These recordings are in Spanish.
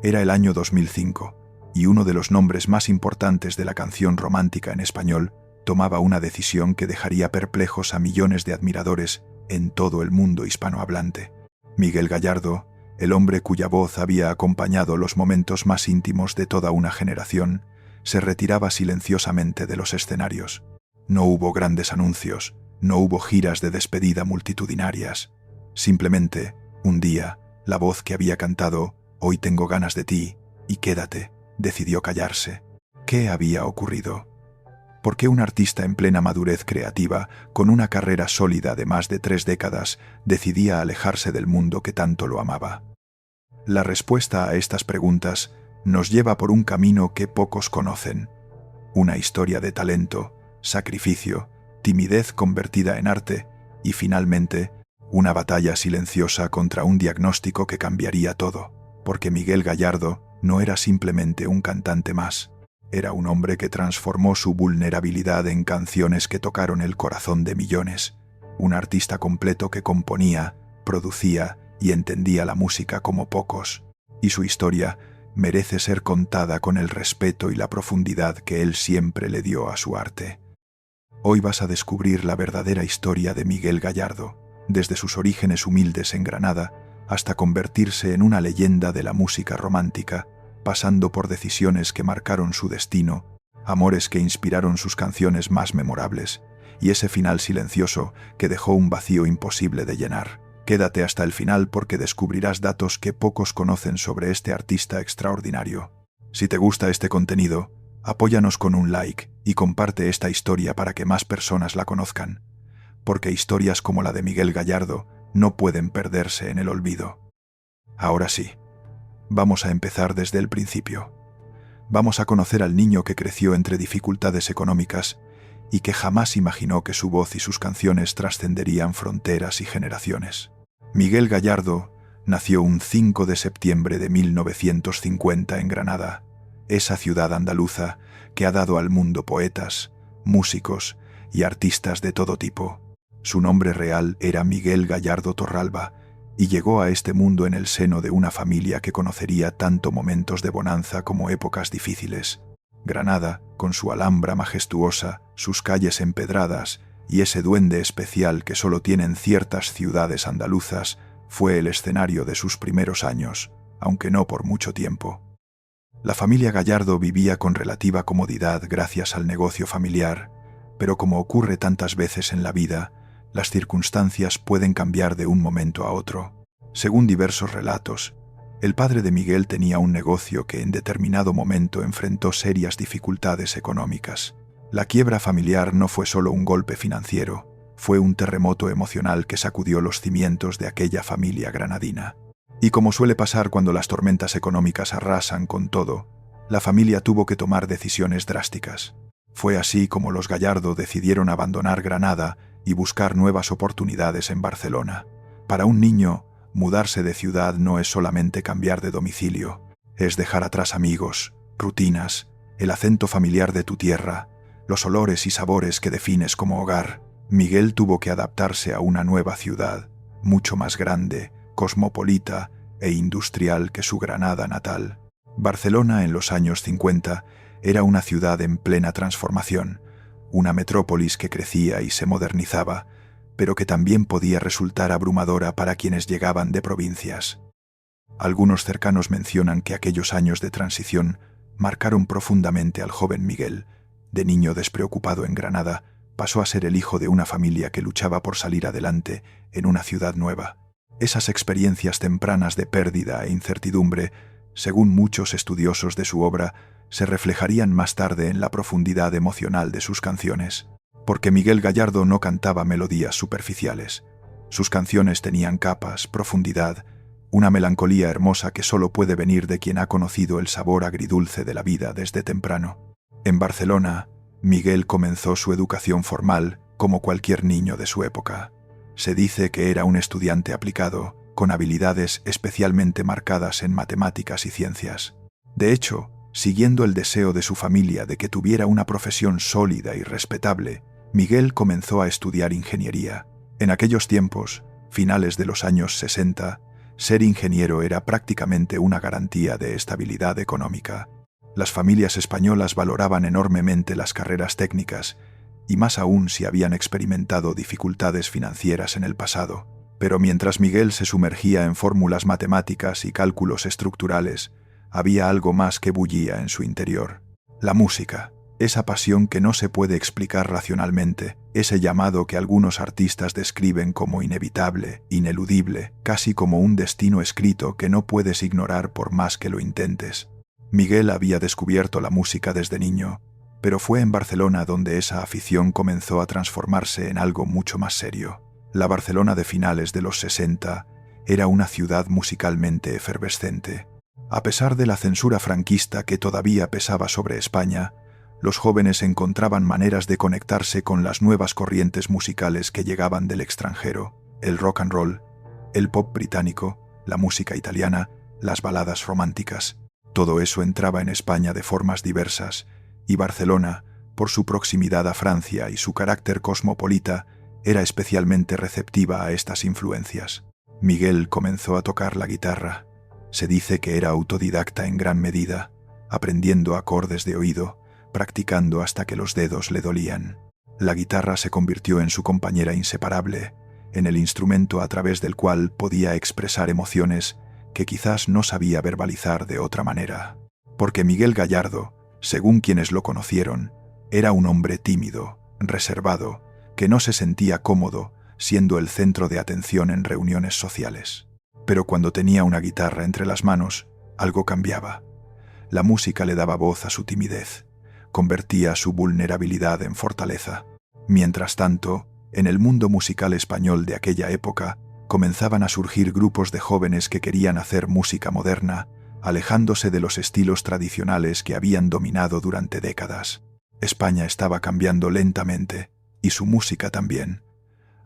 Era el año 2005, y uno de los nombres más importantes de la canción romántica en español tomaba una decisión que dejaría perplejos a millones de admiradores en todo el mundo hispanohablante. Miguel Gallardo, el hombre cuya voz había acompañado los momentos más íntimos de toda una generación, se retiraba silenciosamente de los escenarios. No hubo grandes anuncios, no hubo giras de despedida multitudinarias. Simplemente, un día, la voz que había cantado «Hoy tengo ganas de ti» y «Quédate» decidió callarse. ¿Qué había ocurrido? ¿Por qué un artista en plena madurez creativa, con una carrera sólida de más de 3 décadas, decidía alejarse del mundo que tanto lo amaba? La respuesta a estas preguntas nos lleva por un camino que pocos conocen. Una historia de talento, sacrificio, timidez convertida en arte y, finalmente, una batalla silenciosa contra un diagnóstico que cambiaría todo, porque Miguel Gallardo no era simplemente un cantante más. Era un hombre que transformó su vulnerabilidad en canciones que tocaron el corazón de millones. Un artista completo que componía, producía y entendía la música como pocos. Y su historia merece ser contada con el respeto y la profundidad que él siempre le dio a su arte. Hoy vas a descubrir la verdadera historia de Miguel Gallardo, desde sus orígenes humildes en Granada hasta convertirse en una leyenda de la música romántica, pasando por decisiones que marcaron su destino, amores que inspiraron sus canciones más memorables, y ese final silencioso que dejó un vacío imposible de llenar. Quédate hasta el final porque descubrirás datos que pocos conocen sobre este artista extraordinario. Si te gusta este contenido, apóyanos con un like y comparte esta historia para que más personas la conozcan, porque historias como la de Miguel Gallardo no pueden perderse en el olvido. Ahora sí, vamos a empezar desde el principio. Vamos a conocer al niño que creció entre dificultades económicas y que jamás imaginó que su voz y sus canciones trascenderían fronteras y generaciones. Miguel Gallardo nació un 5 de septiembre de 1950 en Granada, esa ciudad andaluza que ha dado al mundo poetas, músicos y artistas de todo tipo. Su nombre real era Miguel Gallardo Torralba, y llegó a este mundo en el seno de una familia que conocería tanto momentos de bonanza como épocas difíciles. Granada, con su Alhambra majestuosa, sus calles empedradas y ese duende especial que solo tienen ciertas ciudades andaluzas, fue el escenario de sus primeros años, aunque no por mucho tiempo. La familia Gallardo vivía con relativa comodidad gracias al negocio familiar, pero como ocurre tantas veces en la vida, las circunstancias pueden cambiar de un momento a otro. Según diversos relatos, el padre de Miguel tenía un negocio que en determinado momento enfrentó serias dificultades económicas. La quiebra familiar no fue solo un golpe financiero, fue un terremoto emocional que sacudió los cimientos de aquella familia granadina. Y como suele pasar cuando las tormentas económicas arrasan con todo, la familia tuvo que tomar decisiones drásticas. Fue así como los Gallardo decidieron abandonar Granada y buscar nuevas oportunidades en Barcelona. Para un niño, mudarse de ciudad no es solamente cambiar de domicilio, es dejar atrás amigos, rutinas, el acento familiar de tu tierra, los olores y sabores que defines como hogar. Miguel tuvo que adaptarse a una nueva ciudad, mucho más grande, cosmopolita e industrial que su Granada natal. Barcelona en los años 50 era una ciudad en plena transformación, una metrópolis que crecía y se modernizaba, pero que también podía resultar abrumadora para quienes llegaban de provincias. Algunos cercanos mencionan que aquellos años de transición marcaron profundamente al joven Miguel. De niño despreocupado en Granada, pasó a ser el hijo de una familia que luchaba por salir adelante en una ciudad nueva. Esas experiencias tempranas de pérdida e incertidumbre, según muchos estudiosos de su obra, se reflejarían más tarde en la profundidad emocional de sus canciones. Porque Miguel Gallardo no cantaba melodías superficiales. Sus canciones tenían capas, profundidad, una melancolía hermosa que solo puede venir de quien ha conocido el sabor agridulce de la vida desde temprano. En Barcelona, Miguel comenzó su educación formal como cualquier niño de su época. Se dice que era un estudiante aplicado, con habilidades especialmente marcadas en matemáticas y ciencias. De hecho, siguiendo el deseo de su familia de que tuviera una profesión sólida y respetable, Miguel comenzó a estudiar ingeniería. En aquellos tiempos, finales de los años 60, Ser ingeniero era prácticamente una garantía de estabilidad económica. Las familias españolas valoraban enormemente las carreras técnicas, y más aún si habían experimentado dificultades financieras en el pasado. Pero mientras Miguel se sumergía en fórmulas matemáticas y cálculos estructurales, había algo más que bullía en su interior. La música, esa pasión que no se puede explicar racionalmente, ese llamado que algunos artistas describen como inevitable, ineludible, casi como un destino escrito que no puedes ignorar por más que lo intentes. Miguel había descubierto la música desde niño, pero fue en Barcelona donde esa afición comenzó a transformarse en algo mucho más serio. La Barcelona de finales de los 60 era una ciudad musicalmente efervescente. A pesar de la censura franquista que todavía pesaba sobre España, los jóvenes encontraban maneras de conectarse con las nuevas corrientes musicales que llegaban del extranjero: el rock and roll, el pop británico, la música italiana, las baladas románticas. Todo eso entraba en España de formas diversas, y Barcelona, por su proximidad a Francia y su carácter cosmopolita, era especialmente receptiva a estas influencias. Miguel comenzó a tocar la guitarra. Se dice que era autodidacta en gran medida, aprendiendo acordes de oído, practicando hasta que los dedos le dolían. La guitarra se convirtió en su compañera inseparable, en el instrumento a través del cual podía expresar emociones que quizás no sabía verbalizar de otra manera. Porque Miguel Gallardo, según quienes lo conocieron, era un hombre tímido, reservado, que no se sentía cómodo siendo el centro de atención en reuniones sociales. Pero cuando tenía una guitarra entre las manos, algo cambiaba. La música le daba voz a su timidez, convertía su vulnerabilidad en fortaleza. Mientras tanto, en el mundo musical español de aquella época, comenzaban a surgir grupos de jóvenes que querían hacer música moderna, alejándose de los estilos tradicionales que habían dominado durante décadas. España estaba cambiando lentamente, y su música también.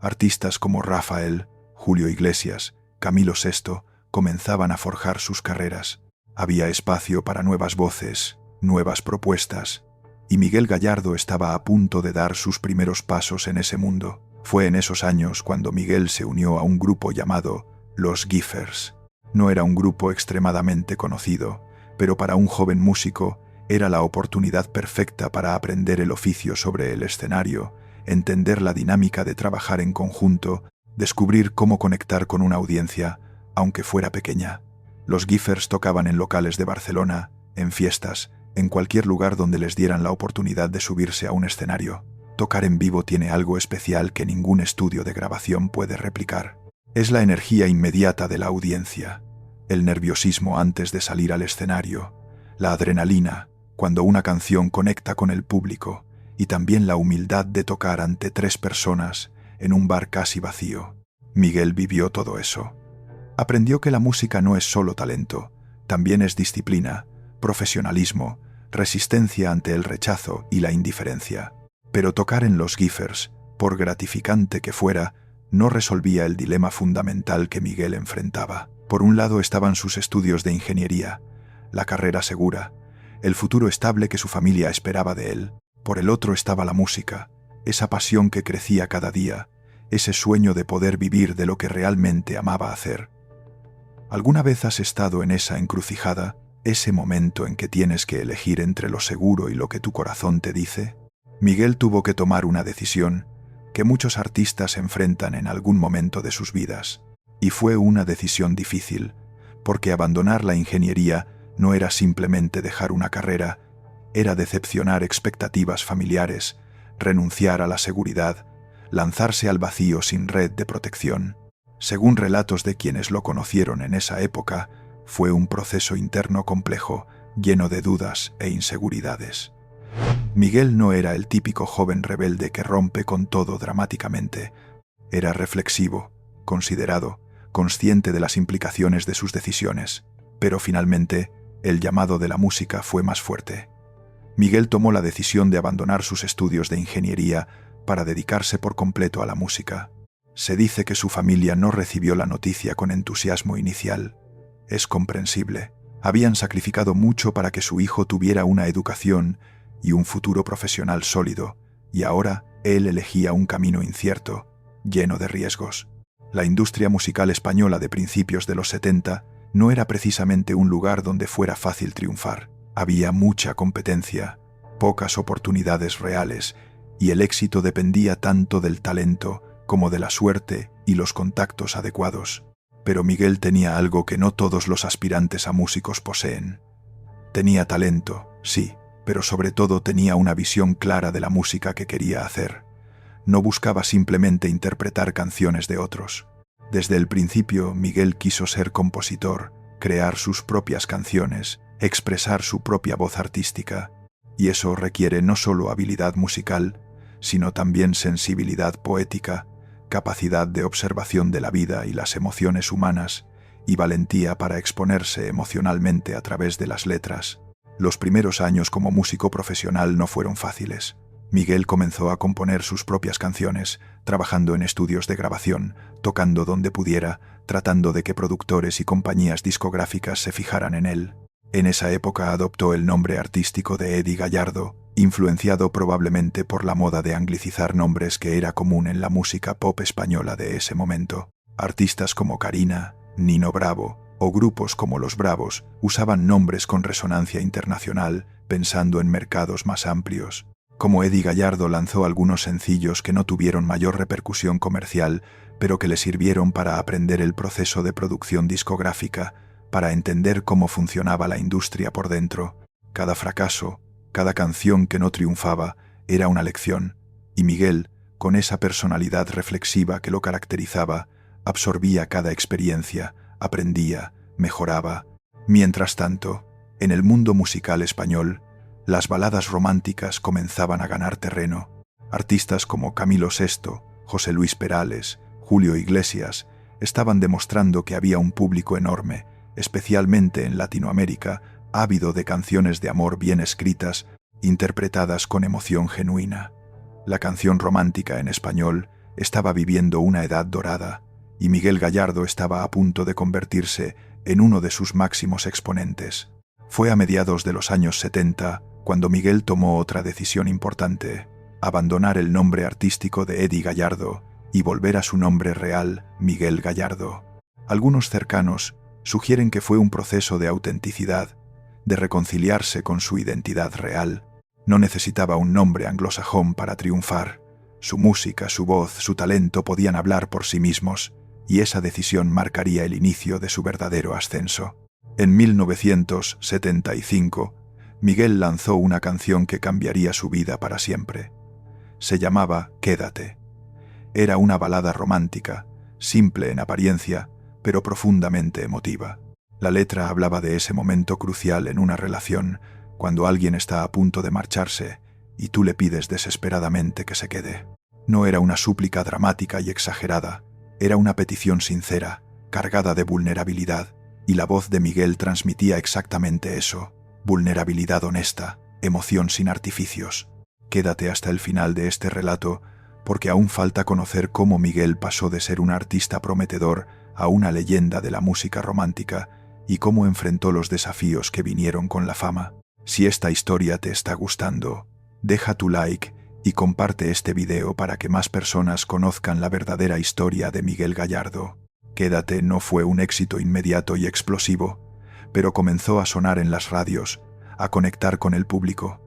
Artistas como Rafael, Julio Iglesias, Camilo Sesto comenzaban a forjar sus carreras. Había espacio para nuevas voces, nuevas propuestas, y Miguel Gallardo estaba a punto de dar sus primeros pasos en ese mundo. Fue en esos años cuando Miguel se unió a un grupo llamado Los Giffers. No era un grupo extremadamente conocido, pero para un joven músico era la oportunidad perfecta para aprender el oficio sobre el escenario, entender la dinámica de trabajar en conjunto, descubrir cómo conectar con una audiencia, aunque fuera pequeña. Los Giffers tocaban en locales de Barcelona, en fiestas, en cualquier lugar donde les dieran la oportunidad de subirse a un escenario. Tocar en vivo tiene algo especial que ningún estudio de grabación puede replicar. Es la energía inmediata de la audiencia, el nerviosismo antes de salir al escenario, la adrenalina cuando una canción conecta con el público, y también la humildad de tocar ante 3 personas en un bar casi vacío. Miguel vivió todo eso. Aprendió que la música no es solo talento, también es disciplina, profesionalismo, resistencia ante el rechazo y la indiferencia. Pero tocar en los Giffers, por gratificante que fuera, no resolvía el dilema fundamental que Miguel enfrentaba. Por un lado estaban sus estudios de ingeniería, la carrera segura, el futuro estable que su familia esperaba de él. Por el otro estaba la música, esa pasión que crecía cada día, ese sueño de poder vivir de lo que realmente amaba hacer. ¿Alguna vez has estado en esa encrucijada, ese momento en que tienes que elegir entre lo seguro y lo que tu corazón te dice? Miguel tuvo que tomar una decisión que muchos artistas enfrentan en algún momento de sus vidas, y fue una decisión difícil, porque abandonar la ingeniería no era simplemente dejar una carrera, era decepcionar expectativas familiares, renunciar a la seguridad, lanzarse al vacío sin red de protección. Según relatos de quienes lo conocieron en esa época, fue un proceso interno complejo, lleno de dudas e inseguridades. Miguel no era el típico joven rebelde que rompe con todo dramáticamente. Era reflexivo, considerado, consciente de las implicaciones de sus decisiones, pero finalmente el llamado de la música fue más fuerte. Miguel tomó la decisión de abandonar sus estudios de ingeniería para dedicarse por completo a la música. Se dice que su familia no recibió la noticia con entusiasmo inicial. Es comprensible. Habían sacrificado mucho para que su hijo tuviera una educación y un futuro profesional sólido, y ahora él elegía un camino incierto, lleno de riesgos. La industria musical española de principios de los 70 no era precisamente un lugar donde fuera fácil triunfar. Había mucha competencia, pocas oportunidades reales, y el éxito dependía tanto del talento como de la suerte y los contactos adecuados. Pero Miguel tenía algo que no todos los aspirantes a músicos poseen. Tenía talento, sí, pero sobre todo tenía una visión clara de la música que quería hacer. No buscaba simplemente interpretar canciones de otros. Desde el principio, Miguel quiso ser compositor, crear sus propias canciones, expresar su propia voz artística. Y eso requiere no solo habilidad musical, sino también sensibilidad poética, capacidad de observación de la vida y las emociones humanas, y valentía para exponerse emocionalmente a través de las letras. Los primeros años como músico profesional no fueron fáciles. Miguel comenzó a componer sus propias canciones, trabajando en estudios de grabación, tocando donde pudiera, tratando de que productores y compañías discográficas se fijaran en él. En esa época adoptó el nombre artístico de Eddie Gallardo, influenciado probablemente por la moda de anglicizar nombres que era común en la música pop española de ese momento. Artistas como Karina, Nino Bravo o grupos como Los Bravos usaban nombres con resonancia internacional, pensando en mercados más amplios. Como Eddie Gallardo lanzó algunos sencillos que no tuvieron mayor repercusión comercial, pero que le sirvieron para aprender el proceso de producción discográfica, para entender cómo funcionaba la industria por dentro. Cada fracaso, cada canción que no triunfaba, era una lección, y Miguel, con esa personalidad reflexiva que lo caracterizaba, absorbía cada experiencia, aprendía, mejoraba. Mientras tanto, en el mundo musical español, las baladas románticas comenzaban a ganar terreno. Artistas como Camilo Sesto, José Luis Perales, Julio Iglesias, estaban demostrando que había un público enorme, especialmente en Latinoamérica, ávido de canciones de amor bien escritas, interpretadas con emoción genuina. La canción romántica en español estaba viviendo una edad dorada, y Miguel Gallardo estaba a punto de convertirse en uno de sus máximos exponentes. Fue a mediados de los años 70 cuando Miguel tomó otra decisión importante: abandonar el nombre artístico de Eddie Gallardo y volver a su nombre real, Miguel Gallardo. Algunos cercanos sugieren que fue un proceso de autenticidad, de reconciliarse con su identidad real. No necesitaba un nombre anglosajón para triunfar. Su música, su voz, su talento podían hablar por sí mismos, y esa decisión marcaría el inicio de su verdadero ascenso. En 1975, Miguel lanzó una canción que cambiaría su vida para siempre. Se llamaba Quédate. Era una balada romántica, simple en apariencia, pero profundamente emotiva. La letra hablaba de ese momento crucial en una relación, cuando alguien está a punto de marcharse y tú le pides desesperadamente que se quede. No era una súplica dramática y exagerada, era una petición sincera, cargada de vulnerabilidad, y la voz de Miguel transmitía exactamente eso: vulnerabilidad honesta, emoción sin artificios. Quédate hasta el final de este relato, porque aún falta conocer cómo Miguel pasó de ser un artista prometedor a una leyenda de la música romántica, y cómo enfrentó los desafíos que vinieron con la fama. Si esta historia te está gustando, deja tu like y comparte este video para que más personas conozcan la verdadera historia de Miguel Gallardo. Quédate no fue un éxito inmediato y explosivo, pero comenzó a sonar en las radios, a conectar con el público.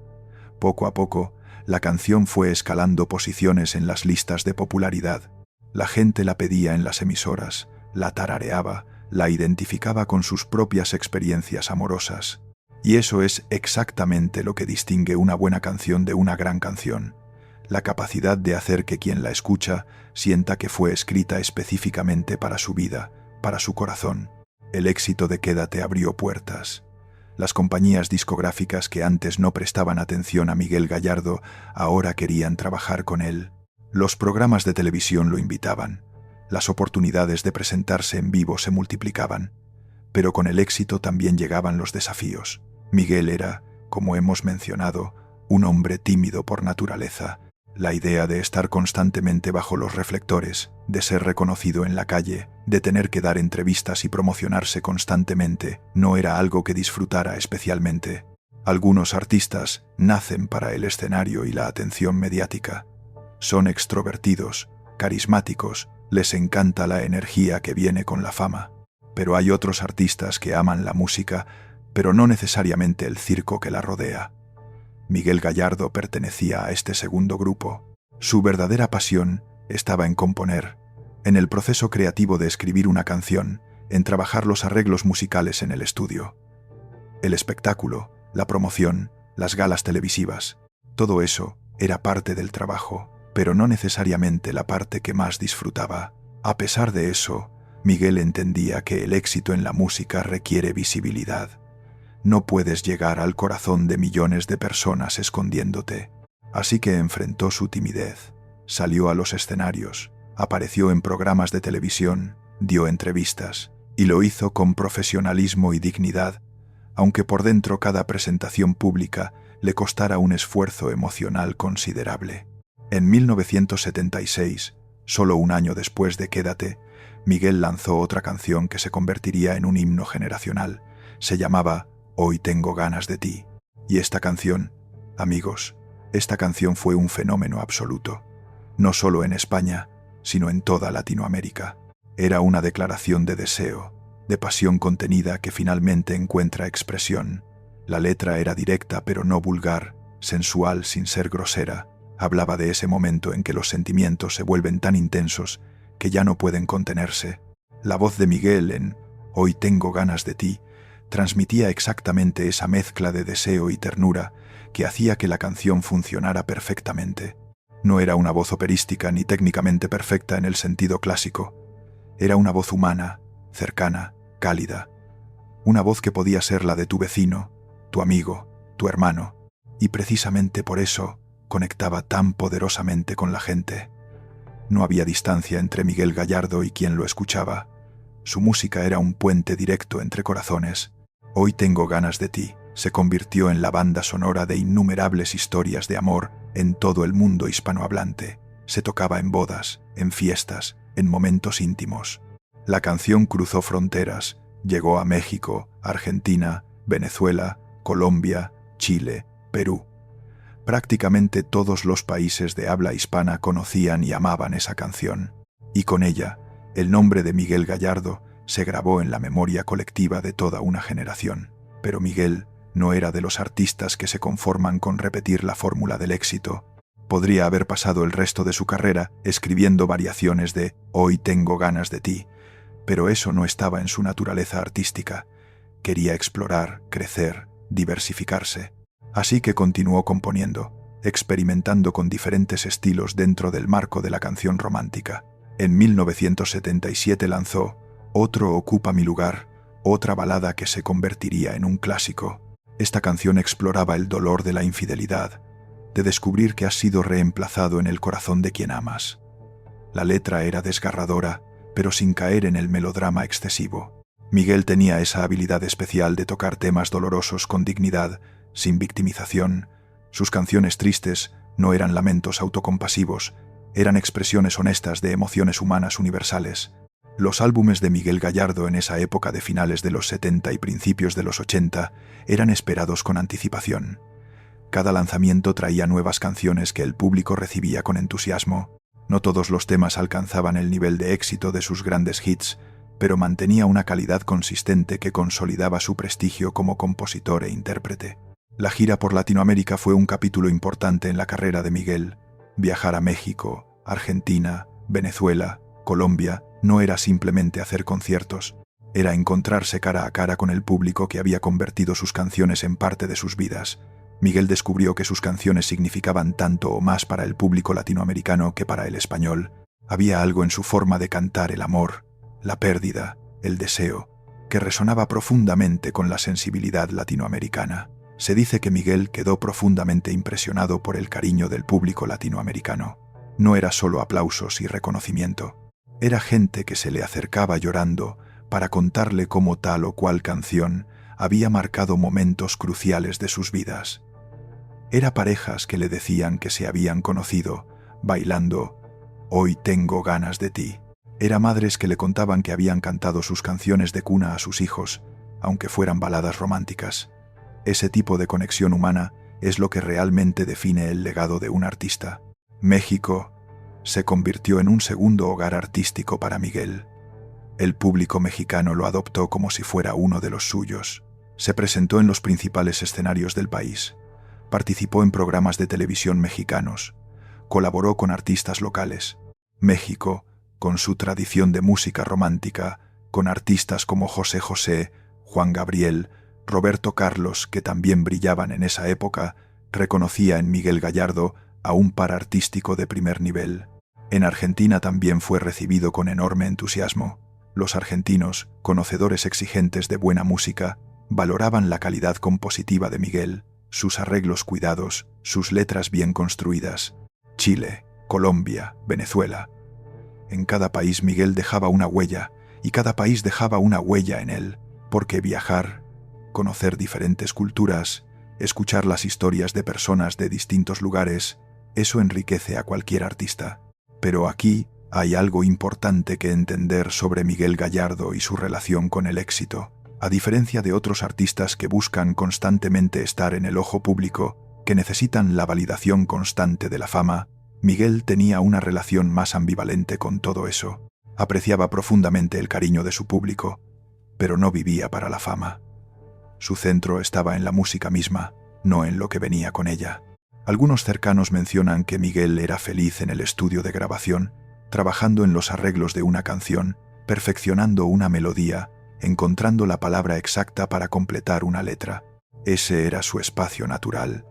Poco a poco, la canción fue escalando posiciones en las listas de popularidad. La gente la pedía en las emisoras, la tarareaba, la identificaba con sus propias experiencias amorosas. Y eso es exactamente lo que distingue una buena canción de una gran canción: la capacidad de hacer que quien la escucha sienta que fue escrita específicamente para su vida, para su corazón. El éxito de Quédate abrió puertas. Las compañías discográficas que antes no prestaban atención a Miguel Gallardo ahora querían trabajar con él. Los programas de televisión lo invitaban. Las oportunidades de presentarse en vivo se multiplicaban. Pero con el éxito también llegaban los desafíos. Miguel era, como hemos mencionado, un hombre tímido por naturaleza. La idea de estar constantemente bajo los reflectores, de ser reconocido en la calle, de tener que dar entrevistas y promocionarse constantemente, no era algo que disfrutara especialmente. Algunos artistas nacen para el escenario y la atención mediática. Son extrovertidos, carismáticos, Les encanta la energía que viene con la fama. Pero hay otros artistas que aman la música, pero no necesariamente el circo que la rodea. Miguel Gallardo pertenecía a este segundo grupo. Su verdadera pasión estaba en componer, en el proceso creativo de escribir una canción, en trabajar los arreglos musicales en el estudio. El espectáculo, la promoción, las galas televisivas, todo eso era parte del trabajo, pero no necesariamente la parte que más disfrutaba. A pesar de eso, Miguel entendía que el éxito en la música requiere visibilidad. No puedes llegar al corazón de millones de personas escondiéndote. Así que enfrentó su timidez, salió a los escenarios, apareció en programas de televisión, dio entrevistas, y lo hizo con profesionalismo y dignidad, aunque por dentro cada presentación pública le costara un esfuerzo emocional considerable. En 1976, solo un año después de Quédate, Miguel lanzó otra canción que se convertiría en un himno generacional. Se llamaba Hoy tengo ganas de ti. Y esta canción, amigos, esta canción fue un fenómeno absoluto. No solo en España, sino en toda Latinoamérica. Era una declaración de deseo, de pasión contenida que finalmente encuentra expresión. La letra era directa pero no vulgar, sensual sin ser grosera. Hablaba de ese momento en que los sentimientos se vuelven tan intensos que ya no pueden contenerse. La voz de Miguel en Hoy tengo ganas de ti transmitía exactamente esa mezcla de deseo y ternura que hacía que la canción funcionara perfectamente. No era una voz operística ni técnicamente perfecta en el sentido clásico. Era una voz humana, cercana, cálida. Una voz que podía ser la de tu vecino, tu amigo, tu hermano. Y precisamente por eso conectaba tan poderosamente con la gente. No había distancia entre Miguel Gallardo y quien lo escuchaba. Su música era un puente directo entre corazones. Hoy tengo ganas de ti se convirtió en la banda sonora de innumerables historias de amor en todo el mundo hispanohablante. Se tocaba en bodas, en fiestas, en momentos íntimos. La canción cruzó fronteras, llegó a México, Argentina, Venezuela, Colombia, Chile, Perú. Prácticamente todos los países de habla hispana conocían y amaban esa canción. Y con ella, el nombre de Miguel Gallardo se grabó en la memoria colectiva de toda una generación. Pero Miguel no era de los artistas que se conforman con repetir la fórmula del éxito. Podría haber pasado el resto de su carrera escribiendo variaciones de Hoy tengo ganas de ti, pero eso no estaba en su naturaleza artística. Quería explorar, crecer, diversificarse. Así que continuó componiendo, experimentando con diferentes estilos dentro del marco de la canción romántica. En 1977 lanzó Otro ocupa mi lugar, otra balada que se convertiría en un clásico. Esta canción exploraba el dolor de la infidelidad, de descubrir que has sido reemplazado en el corazón de quien amas. La letra era desgarradora, pero sin caer en el melodrama excesivo. Miguel tenía esa habilidad especial de tocar temas dolorosos con dignidad, sin victimización. Sus canciones tristes no eran lamentos autocompasivos, eran expresiones honestas de emociones humanas universales. Los álbumes de Miguel Gallardo en esa época de finales de los 70 y principios de los 80 eran esperados con anticipación. Cada lanzamiento traía nuevas canciones que el público recibía con entusiasmo. No todos los temas alcanzaban el nivel de éxito de sus grandes hits, pero mantenía una calidad consistente que consolidaba su prestigio como compositor e intérprete. La gira por Latinoamérica fue un capítulo importante en la carrera de Miguel. Viajar a México, Argentina, Venezuela, Colombia, no era simplemente hacer conciertos, era encontrarse cara a cara con el público que había convertido sus canciones en parte de sus vidas. Miguel descubrió que sus canciones significaban tanto o más para el público latinoamericano que para el español. Había algo en su forma de cantar el amor, la pérdida, el deseo, que resonaba profundamente con la sensibilidad latinoamericana. Se dice que Miguel quedó profundamente impresionado por el cariño del público latinoamericano. No era solo aplausos y reconocimiento. Era gente que se le acercaba llorando para contarle cómo tal o cual canción había marcado momentos cruciales de sus vidas. Era parejas que le decían que se habían conocido, bailando Hoy tengo ganas de ti. Era madres que le contaban que habían cantado sus canciones de cuna a sus hijos, aunque fueran baladas románticas. Ese tipo de conexión humana es lo que realmente define el legado de un artista. México, se convirtió en un segundo hogar artístico para Miguel. El público mexicano lo adoptó como si fuera uno de los suyos. Se presentó en los principales escenarios del país. Participó en programas de televisión mexicanos. Colaboró con artistas locales. México, con su tradición de música romántica, con artistas como José José, Juan Gabriel, Roberto Carlos, que también brillaban en esa época, reconocía en Miguel Gallardo a un par artístico de primer nivel. En Argentina también fue recibido con enorme entusiasmo. Los argentinos, conocedores exigentes de buena música, valoraban la calidad compositiva de Miguel, sus arreglos cuidados, sus letras bien construidas. Chile, Colombia, Venezuela. En cada país Miguel dejaba una huella, y cada país dejaba una huella en él, porque viajar, conocer diferentes culturas, escuchar las historias de personas de distintos lugares, eso enriquece a cualquier artista. Pero aquí hay algo importante que entender sobre Miguel Gallardo y su relación con el éxito. A diferencia de otros artistas que buscan constantemente estar en el ojo público, que necesitan la validación constante de la fama, Miguel tenía una relación más ambivalente con todo eso. Apreciaba profundamente el cariño de su público, pero no vivía para la fama. Su centro estaba en la música misma, no en lo que venía con ella. Algunos cercanos mencionan que Miguel era feliz en el estudio de grabación, trabajando en los arreglos de una canción, perfeccionando una melodía, encontrando la palabra exacta para completar una letra. Ese era su espacio natural.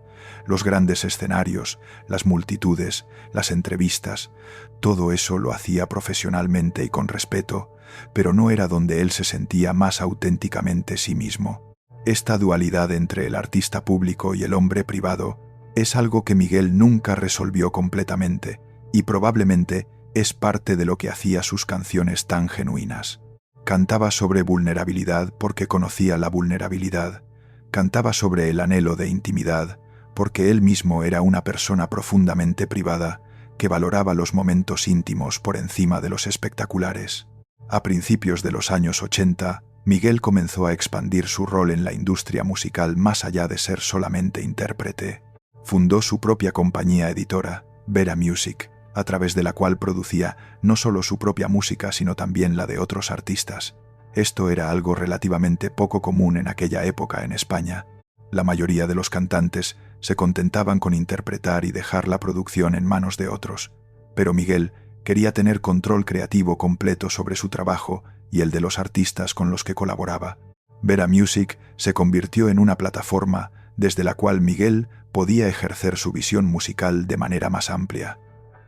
Los grandes escenarios, las multitudes, las entrevistas, todo eso lo hacía profesionalmente y con respeto, pero no era donde él se sentía más auténticamente sí mismo. Esta dualidad entre el artista público y el hombre privado es algo que Miguel nunca resolvió completamente, y probablemente es parte de lo que hacía sus canciones tan genuinas. Cantaba sobre vulnerabilidad porque conocía la vulnerabilidad. Cantaba sobre el anhelo de intimidad porque él mismo era una persona profundamente privada que valoraba los momentos íntimos por encima de los espectaculares. A principios de los años 80, Miguel comenzó a expandir su rol en la industria musical más allá de ser solamente intérprete. Fundó su propia compañía editora, Vera Music, a través de la cual producía no solo su propia música sino también la de otros artistas. Esto era algo relativamente poco común en aquella época en España. La mayoría de los cantantes se contentaban con interpretar y dejar la producción en manos de otros, pero Miguel quería tener control creativo completo sobre su trabajo y el de los artistas con los que colaboraba. Vera Music se convirtió en una plataforma desde la cual Miguel podía ejercer su visión musical de manera más amplia.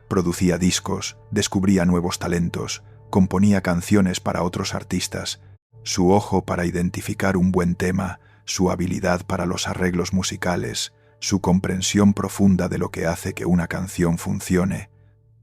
Producía discos, descubría nuevos talentos, componía canciones para otros artistas. Su ojo para identificar un buen tema, su habilidad para los arreglos musicales, su comprensión profunda de lo que hace que una canción funcione,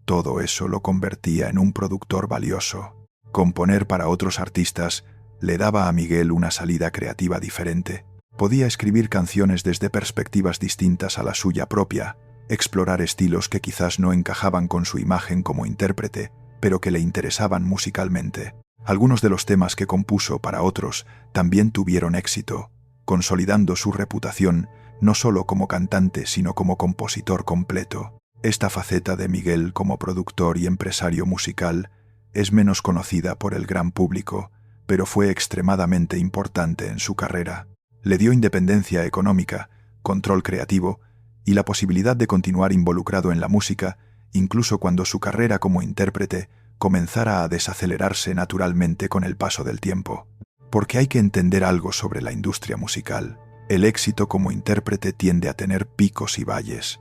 todo eso lo convertía en un productor valioso. Componer para otros artistas le daba a Miguel una salida creativa diferente. Podía escribir canciones desde perspectivas distintas a la suya propia, explorar estilos que quizás no encajaban con su imagen como intérprete, pero que le interesaban musicalmente. Algunos de los temas que compuso para otros también tuvieron éxito, consolidando su reputación no solo como cantante sino como compositor completo. Esta faceta de Miguel como productor y empresario musical es menos conocida por el gran público, pero fue extremadamente importante en su carrera. Le dio independencia económica, control creativo y la posibilidad de continuar involucrado en la música, incluso cuando su carrera como intérprete comenzara a desacelerarse naturalmente con el paso del tiempo. Porque hay que entender algo sobre la industria musical. El éxito como intérprete tiende a tener picos y valles.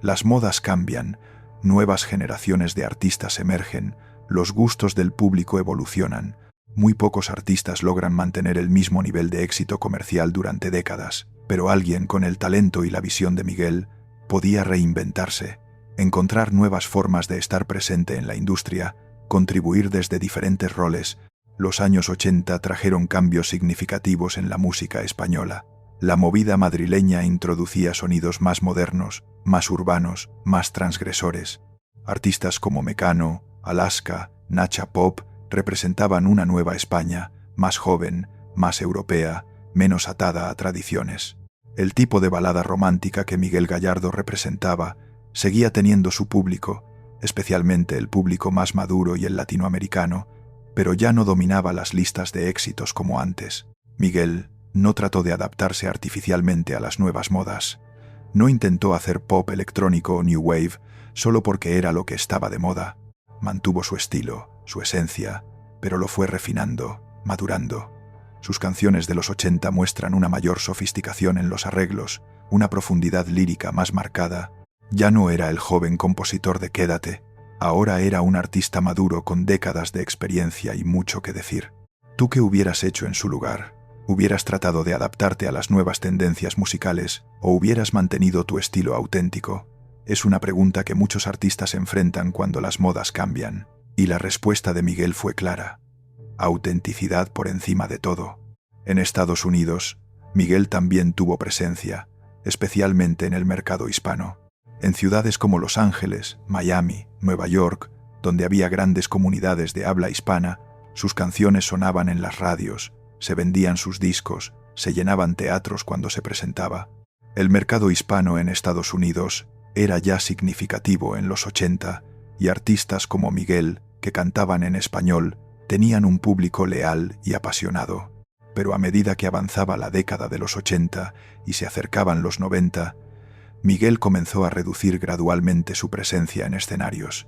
Las modas cambian, nuevas generaciones de artistas emergen, los gustos del público evolucionan. Muy pocos artistas logran mantener el mismo nivel de éxito comercial durante décadas, pero alguien con el talento y la visión de Miguel podía reinventarse, encontrar nuevas formas de estar presente en la industria, contribuir desde diferentes roles. Los años 80 trajeron cambios significativos en la música española. La movida madrileña introducía sonidos más modernos, más urbanos, más transgresores. Artistas como Mecano, Alaska, Nacha Pop representaban una nueva España, más joven, más europea, menos atada a tradiciones. El tipo de balada romántica que Miguel Gallardo representaba seguía teniendo su público, especialmente el público más maduro y el latinoamericano, pero ya no dominaba las listas de éxitos como antes. Miguel no trató de adaptarse artificialmente a las nuevas modas. No intentó hacer pop electrónico o new wave solo porque era lo que estaba de moda. Mantuvo su estilo, su esencia, pero lo fue refinando, madurando. Sus canciones de los 80 muestran una mayor sofisticación en los arreglos, una profundidad lírica más marcada. Ya no era el joven compositor de Quédate, ahora era un artista maduro con décadas de experiencia y mucho que decir. ¿Tú qué hubieras hecho en su lugar? ¿Hubieras tratado de adaptarte a las nuevas tendencias musicales o hubieras mantenido tu estilo auténtico? Es una pregunta que muchos artistas enfrentan cuando las modas cambian, y la respuesta de Miguel fue clara: autenticidad por encima de todo. En Estados Unidos, Miguel también tuvo presencia, especialmente en el mercado hispano. En ciudades como Los Ángeles, Miami, Nueva York, donde había grandes comunidades de habla hispana, sus canciones sonaban en las radios, se vendían sus discos, se llenaban teatros cuando se presentaba. El mercado hispano en Estados Unidos era ya significativo en los 80, y artistas como Miguel, que cantaban en español, tenían un público leal y apasionado. Pero a medida que avanzaba la década de los 80 y se acercaban los 90, Miguel comenzó a reducir gradualmente su presencia en escenarios.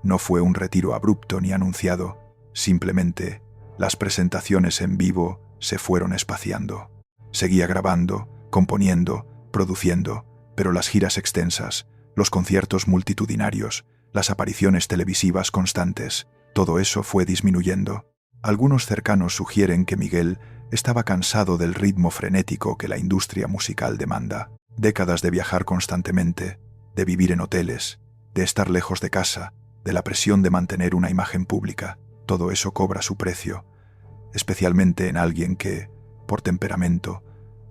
No fue un retiro abrupto ni anunciado, simplemente las presentaciones en vivo se fueron espaciando. Seguía grabando, componiendo, produciendo, pero las giras extensas, los conciertos multitudinarios, las apariciones televisivas constantes, todo eso fue disminuyendo. Algunos cercanos sugieren que Miguel estaba cansado del ritmo frenético que la industria musical demanda. Décadas de viajar constantemente, de vivir en hoteles, de estar lejos de casa, de la presión de mantener una imagen pública, todo eso cobra su precio, especialmente en alguien que, por temperamento,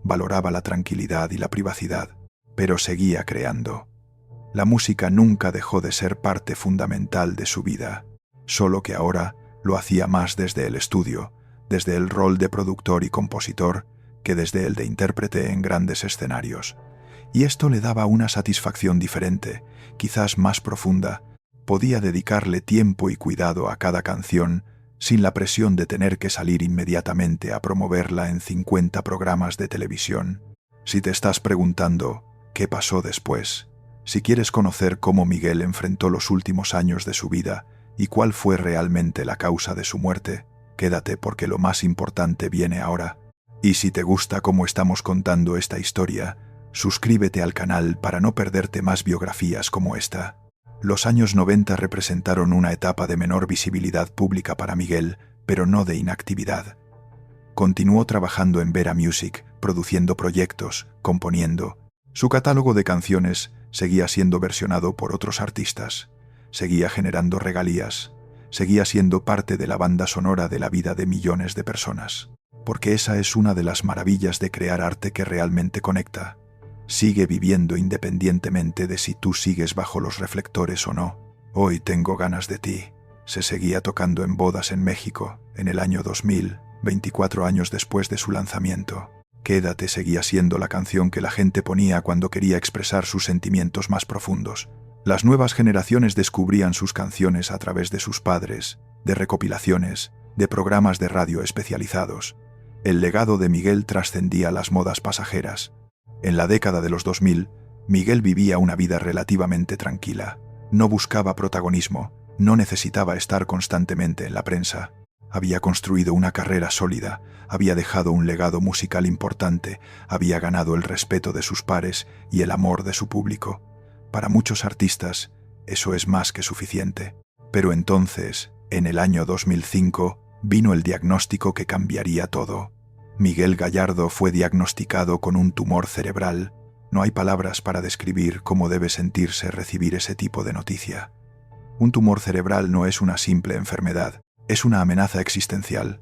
valoraba la tranquilidad y la privacidad, pero seguía creando. La música nunca dejó de ser parte fundamental de su vida, solo que ahora lo hacía más desde el estudio, desde el rol de productor y compositor, que desde el de intérprete en grandes escenarios. Y esto le daba una satisfacción diferente, quizás más profunda. Podía dedicarle tiempo y cuidado a cada canción, sin la presión de tener que salir inmediatamente a promoverla en 50 programas de televisión. Si te estás preguntando qué pasó después, si quieres conocer cómo Miguel enfrentó los últimos años de su vida y cuál fue realmente la causa de su muerte, quédate porque lo más importante viene ahora. Y si te gusta cómo estamos contando esta historia, suscríbete al canal para no perderte más biografías como esta. Los años 90 representaron una etapa de menor visibilidad pública para Miguel, pero no de inactividad. Continuó trabajando en Vera Music, produciendo proyectos, componiendo. Su catálogo de canciones seguía siendo versionado por otros artistas, seguía generando regalías, seguía siendo parte de la banda sonora de la vida de millones de personas. Porque esa es una de las maravillas de crear arte que realmente conecta. Sigue viviendo independientemente de si tú sigues bajo los reflectores o no. Hoy tengo ganas de ti. Se seguía tocando en bodas en México en el año 2000, 24 años después de su lanzamiento. Quédate seguía siendo la canción que la gente ponía cuando quería expresar sus sentimientos más profundos. Las nuevas generaciones descubrían sus canciones a través de sus padres, de recopilaciones, de programas de radio especializados. El legado de Miguel trascendía las modas pasajeras. En la década de los 2000, Miguel vivía una vida relativamente tranquila. No buscaba protagonismo, no necesitaba estar constantemente en la prensa. Había construido una carrera sólida, había dejado un legado musical importante, había ganado el respeto de sus pares y el amor de su público. Para muchos artistas, eso es más que suficiente. Pero entonces, en el año 2005, vino el diagnóstico que cambiaría todo. Miguel Gallardo fue diagnosticado con un tumor cerebral. No hay palabras para describir cómo debe sentirse recibir ese tipo de noticia. Un tumor cerebral no es una simple enfermedad, es una amenaza existencial,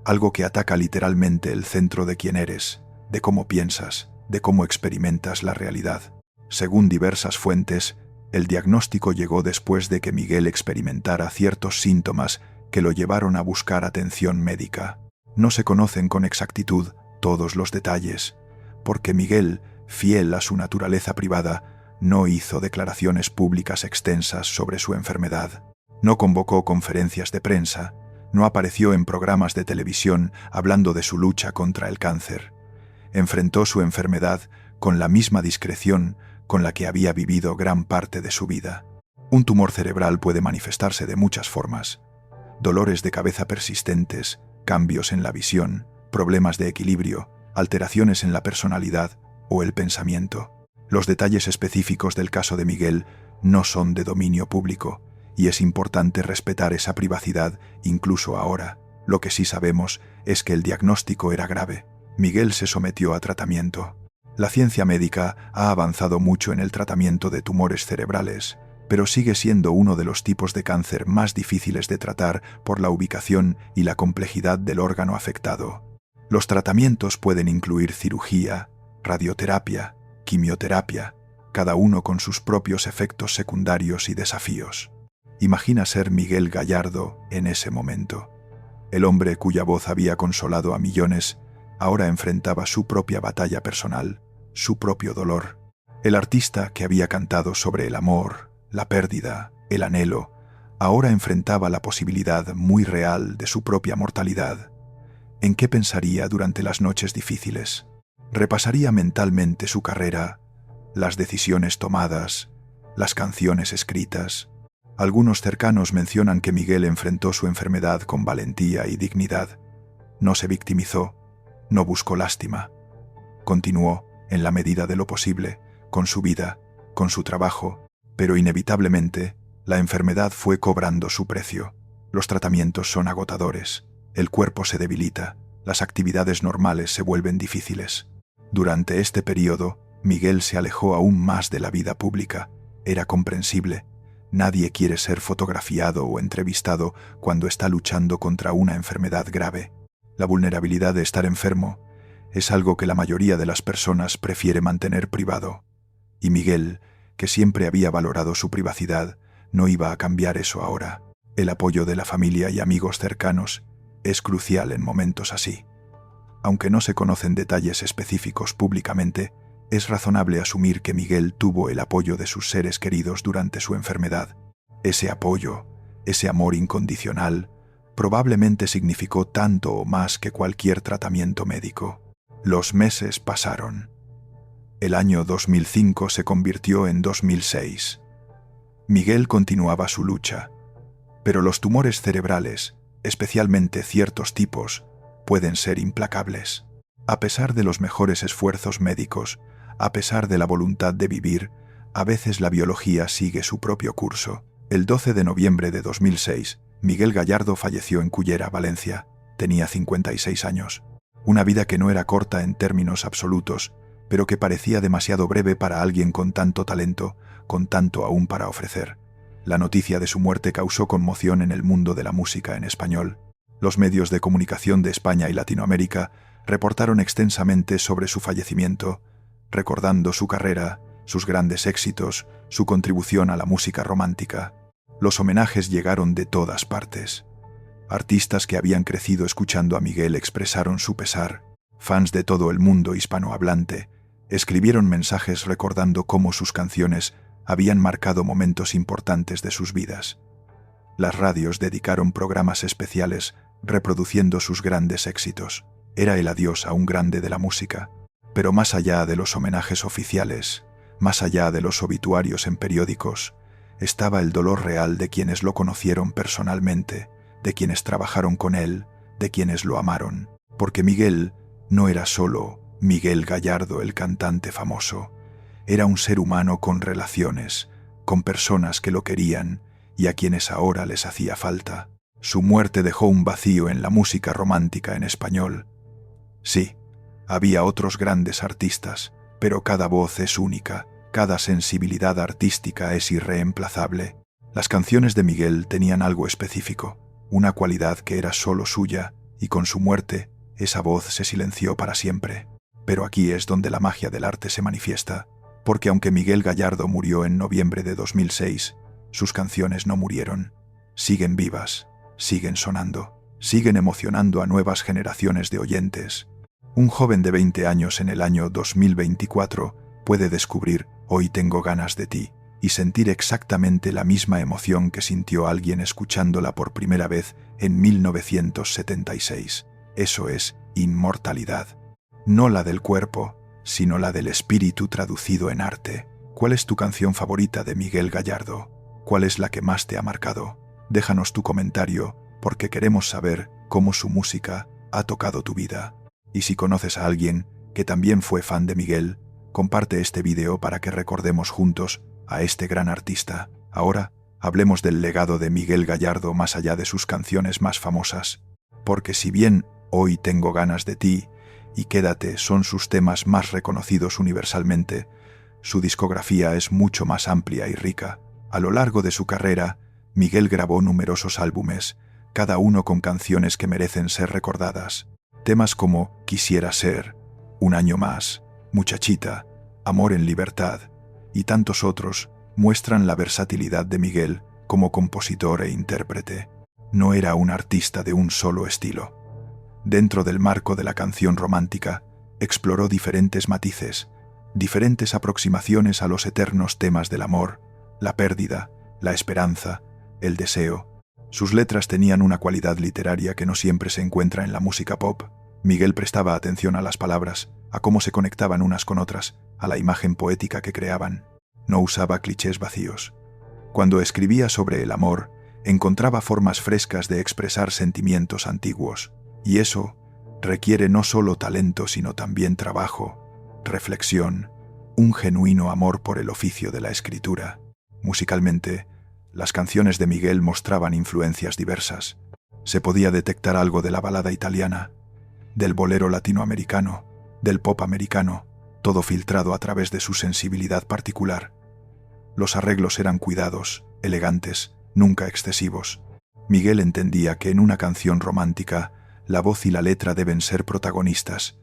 algo que ataca literalmente el centro de quién eres, de cómo piensas, de cómo experimentas la realidad. Según diversas fuentes, el diagnóstico llegó después de que Miguel experimentara ciertos síntomas que lo llevaron a buscar atención médica. No se conocen con exactitud todos los detalles, porque Miguel, fiel a su naturaleza privada, no hizo declaraciones públicas extensas sobre su enfermedad, no convocó conferencias de prensa, no apareció en programas de televisión hablando de su lucha contra el cáncer. Enfrentó su enfermedad con la misma discreción con la que había vivido gran parte de su vida. Un tumor cerebral puede manifestarse de muchas formas: dolores de cabeza persistentes, cambios en la visión, problemas de equilibrio, alteraciones en la personalidad o el pensamiento. Los detalles específicos del caso de Miguel no son de dominio público, y es importante respetar esa privacidad incluso ahora. Lo que sí sabemos es que el diagnóstico era grave. Miguel se sometió a tratamiento. La ciencia médica ha avanzado mucho en el tratamiento de tumores cerebrales, pero sigue siendo uno de los tipos de cáncer más difíciles de tratar por la ubicación y la complejidad del órgano afectado. Los tratamientos pueden incluir cirugía, radioterapia, quimioterapia, cada uno con sus propios efectos secundarios y desafíos. Imagina ser Miguel Gallardo en ese momento. El hombre cuya voz había consolado a millones ahora enfrentaba su propia batalla personal, su propio dolor. El artista que había cantado sobre el amor, la pérdida, el anhelo, ahora enfrentaba la posibilidad muy real de su propia mortalidad. ¿En qué pensaría durante las noches difíciles? Repasaría mentalmente su carrera, las decisiones tomadas, las canciones escritas. Algunos cercanos mencionan que Miguel enfrentó su enfermedad con valentía y dignidad. No se victimizó, no buscó lástima. Continuó, en la medida de lo posible, con su vida, con su trabajo, pero inevitablemente, la enfermedad fue cobrando su precio. Los tratamientos son agotadores, el cuerpo se debilita, las actividades normales se vuelven difíciles. Durante este periodo, Miguel se alejó aún más de la vida pública. Era comprensible. Nadie quiere ser fotografiado o entrevistado cuando está luchando contra una enfermedad grave. La vulnerabilidad de estar enfermo es algo que la mayoría de las personas prefiere mantener privado. Y Miguel, que siempre había valorado su privacidad, no iba a cambiar eso ahora. El apoyo de la familia y amigos cercanos es crucial en momentos así. Aunque no se conocen detalles específicos públicamente, es razonable asumir que Miguel tuvo el apoyo de sus seres queridos durante su enfermedad. Ese apoyo, ese amor incondicional, probablemente significó tanto o más que cualquier tratamiento médico. Los meses pasaron. El año 2005 se convirtió en 2006. Miguel continuaba su lucha, pero los tumores cerebrales, especialmente ciertos tipos, pueden ser implacables. A pesar de los mejores esfuerzos médicos, a pesar de la voluntad de vivir, a veces la biología sigue su propio curso. El 12 de noviembre de 2006, Miguel Gallardo falleció en Cullera, Valencia. Tenía 56 años. Una vida que no era corta en términos absolutos, pero que parecía demasiado breve para alguien con tanto talento, con tanto aún para ofrecer. La noticia de su muerte causó conmoción en el mundo de la música en español. Los medios de comunicación de España y Latinoamérica reportaron extensamente sobre su fallecimiento, recordando su carrera, sus grandes éxitos, su contribución a la música romántica. Los homenajes llegaron de todas partes. Artistas que habían crecido escuchando a Miguel expresaron su pesar. Fans de todo el mundo hispanohablante escribieron mensajes recordando cómo sus canciones habían marcado momentos importantes de sus vidas. Las radios dedicaron programas especiales reproduciendo sus grandes éxitos. Era el adiós a un grande de la música. Pero más allá de los homenajes oficiales, más allá de los obituarios en periódicos, estaba el dolor real de quienes lo conocieron personalmente, de quienes trabajaron con él, de quienes lo amaron. Porque Miguel no era solo Miguel Gallardo, el cantante famoso. Era un ser humano con relaciones, con personas que lo querían y a quienes ahora les hacía falta. Su muerte dejó un vacío en la música romántica en español. Sí, había otros grandes artistas, pero cada voz es única, cada sensibilidad artística es irreemplazable. Las canciones de Miguel tenían algo específico, una cualidad que era solo suya, y con su muerte, esa voz se silenció para siempre. Pero aquí es donde la magia del arte se manifiesta, porque aunque Miguel Gallardo murió en noviembre de 2006, sus canciones no murieron. Siguen vivas, siguen sonando, siguen emocionando a nuevas generaciones de oyentes. Un joven de 20 años en el año 2024 puede descubrir Hoy tengo ganas de ti, y sentir exactamente la misma emoción que sintió alguien escuchándola por primera vez en 1976. Eso es inmortalidad. No la del cuerpo, sino la del espíritu traducido en arte. ¿Cuál es tu canción favorita de Miguel Gallardo? ¿Cuál es la que más te ha marcado? Déjanos tu comentario, porque queremos saber cómo su música ha tocado tu vida. Y si conoces a alguien que también fue fan de Miguel, comparte este video para que recordemos juntos a este gran artista. Ahora, hablemos del legado de Miguel Gallardo más allá de sus canciones más famosas. Porque si bien Hoy tengo ganas de ti y Quédate son sus temas más reconocidos universalmente, su discografía es mucho más amplia y rica. A lo largo de su carrera, Miguel grabó numerosos álbumes, cada uno con canciones que merecen ser recordadas. Temas como Quisiera ser, Un año más, Muchachita, Amor en libertad y tantos otros muestran la versatilidad de Miguel como compositor e intérprete. No era un artista de un solo estilo. Dentro del marco de la canción romántica, exploró diferentes matices, diferentes aproximaciones a los eternos temas del amor, la pérdida, la esperanza, el deseo. Sus letras tenían una cualidad literaria que no siempre se encuentra en la música pop. Miguel prestaba atención a las palabras, a cómo se conectaban unas con otras, a la imagen poética que creaban. No usaba clichés vacíos. Cuando escribía sobre el amor, encontraba formas frescas de expresar sentimientos antiguos. Y eso requiere no solo talento, sino también trabajo, reflexión, un genuino amor por el oficio de la escritura. Musicalmente, las canciones de Miguel mostraban influencias diversas. Se podía detectar algo de la balada italiana, del bolero latinoamericano, del pop americano, todo filtrado a través de su sensibilidad particular. Los arreglos eran cuidados, elegantes, nunca excesivos. Miguel entendía que en una canción romántica, la voz y la letra deben ser protagonistas,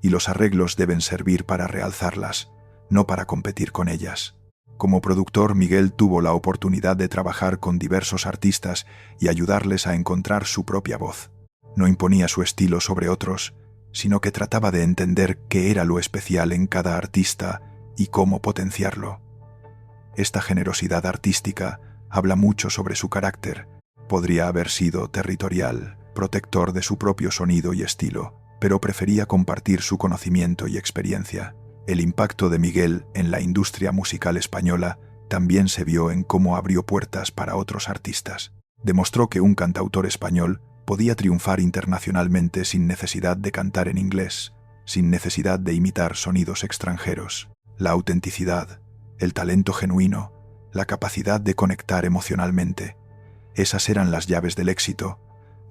y los arreglos deben servir para realzarlas, no para competir con ellas. Como productor, Miguel tuvo la oportunidad de trabajar con diversos artistas y ayudarles a encontrar su propia voz. No imponía su estilo sobre otros, sino que trataba de entender qué era lo especial en cada artista y cómo potenciarlo. Esta generosidad artística habla mucho sobre su carácter. Podría haber sido territorial, protector de su propio sonido y estilo, pero prefería compartir su conocimiento y experiencia. El impacto de Miguel en la industria musical española también se vio en cómo abrió puertas para otros artistas. Demostró que un cantautor español podía triunfar internacionalmente sin necesidad de cantar en inglés, sin necesidad de imitar sonidos extranjeros. La autenticidad, el talento genuino, la capacidad de conectar emocionalmente. Esas eran las llaves del éxito,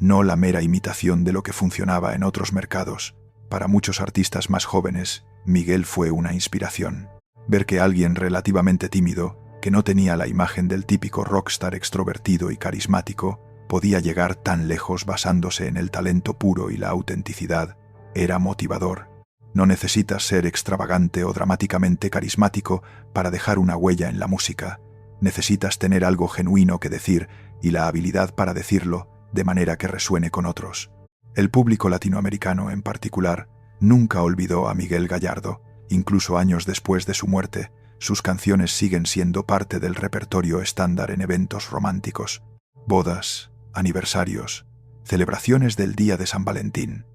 no la mera imitación de lo que funcionaba en otros mercados. Para muchos artistas más jóvenes, Miguel fue una inspiración. Ver que alguien relativamente tímido, que no tenía la imagen del típico rockstar extrovertido y carismático, podía llegar tan lejos basándose en el talento puro y la autenticidad, era motivador. No necesitas ser extravagante o dramáticamente carismático para dejar una huella en la música. Necesitas tener algo genuino que decir y la habilidad para decirlo de manera que resuene con otros. El público latinoamericano, en particular, nunca olvidó a Miguel Gallardo. Incluso años después de su muerte, sus canciones siguen siendo parte del repertorio estándar en eventos románticos, bodas, aniversarios, celebraciones del Día de San Valentín.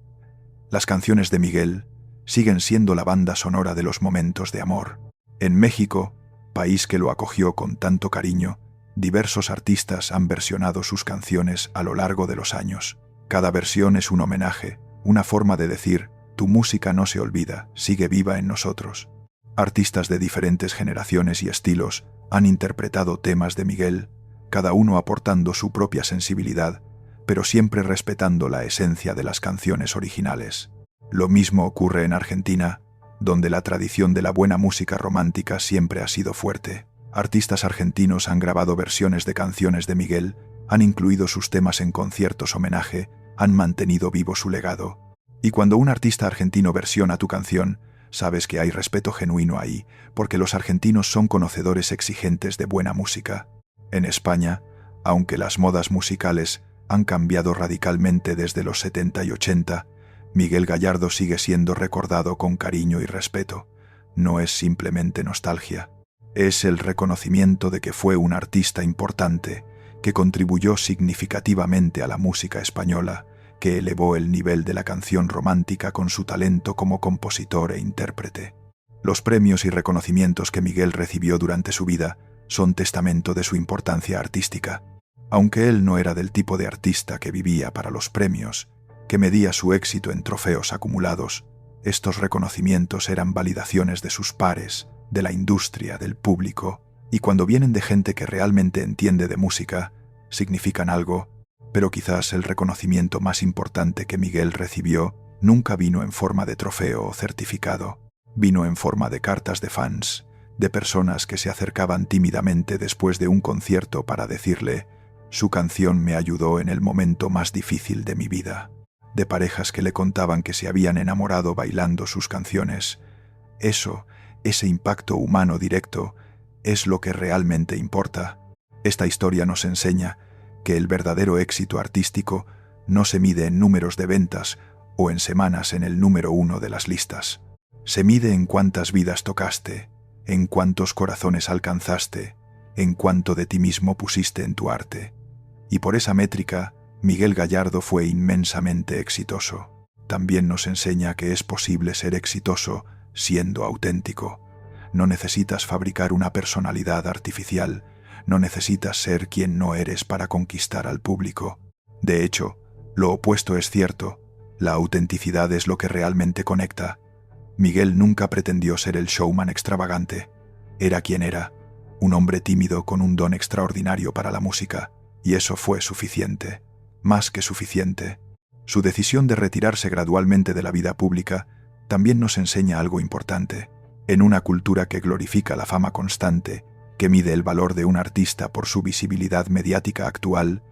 Las canciones de Miguel siguen siendo la banda sonora de los momentos de amor. En México, país que lo acogió con tanto cariño, diversos artistas han versionado sus canciones a lo largo de los años. Cada versión es un homenaje, una forma de decir, tu música no se olvida, sigue viva en nosotros. Artistas de diferentes generaciones y estilos han interpretado temas de Miguel, cada uno aportando su propia sensibilidad, pero siempre respetando la esencia de las canciones originales. Lo mismo ocurre en Argentina, donde la tradición de la buena música romántica siempre ha sido fuerte. Artistas argentinos han grabado versiones de canciones de Miguel, han incluido sus temas en conciertos homenaje, han mantenido vivo su legado. Y cuando un artista argentino versiona tu canción, sabes que hay respeto genuino ahí, porque los argentinos son conocedores exigentes de buena música. En España, aunque las modas musicales han cambiado radicalmente desde los 70 y 80, Miguel Gallardo sigue siendo recordado con cariño y respeto. No es simplemente nostalgia, Es el reconocimiento de que fue un artista importante, que contribuyó significativamente a la música española, que elevó el nivel de la canción romántica con su talento como compositor e intérprete. Los premios y reconocimientos que Miguel recibió durante su vida son testamento de su importancia artística. Aunque él no era del tipo de artista que vivía para los premios, que medía su éxito en trofeos acumulados, estos reconocimientos eran validaciones de sus pares, de la industria, del público, y cuando vienen de gente que realmente entiende de música, significan algo, pero quizás el reconocimiento más importante que Miguel recibió nunca vino en forma de trofeo o certificado, vino en forma de cartas de fans, de personas que se acercaban tímidamente después de un concierto para decirle: «Su canción me ayudó en el momento más difícil de mi vida», de parejas que le contaban que se habían enamorado bailando sus canciones. Ese impacto humano directo, es lo que realmente importa. Esta historia nos enseña que el verdadero éxito artístico no se mide en números de ventas o en semanas en el número 1 de las listas. Se mide en cuántas vidas tocaste, en cuántos corazones alcanzaste, en cuánto de ti mismo pusiste en tu arte. Y por esa métrica, Miguel Gallardo fue inmensamente exitoso. También nos enseña que es posible ser exitoso siendo auténtico. No necesitas fabricar una personalidad artificial, no necesitas ser quien no eres para conquistar al público. De hecho, lo opuesto es cierto, la autenticidad es lo que realmente conecta. Miguel nunca pretendió ser el showman extravagante. Era quien era, un hombre tímido con un don extraordinario para la música, y eso fue suficiente, más que suficiente. Su decisión de retirarse gradualmente de la vida pública también nos enseña algo importante. En una cultura que glorifica la fama constante, que mide el valor de un artista por su visibilidad mediática actual,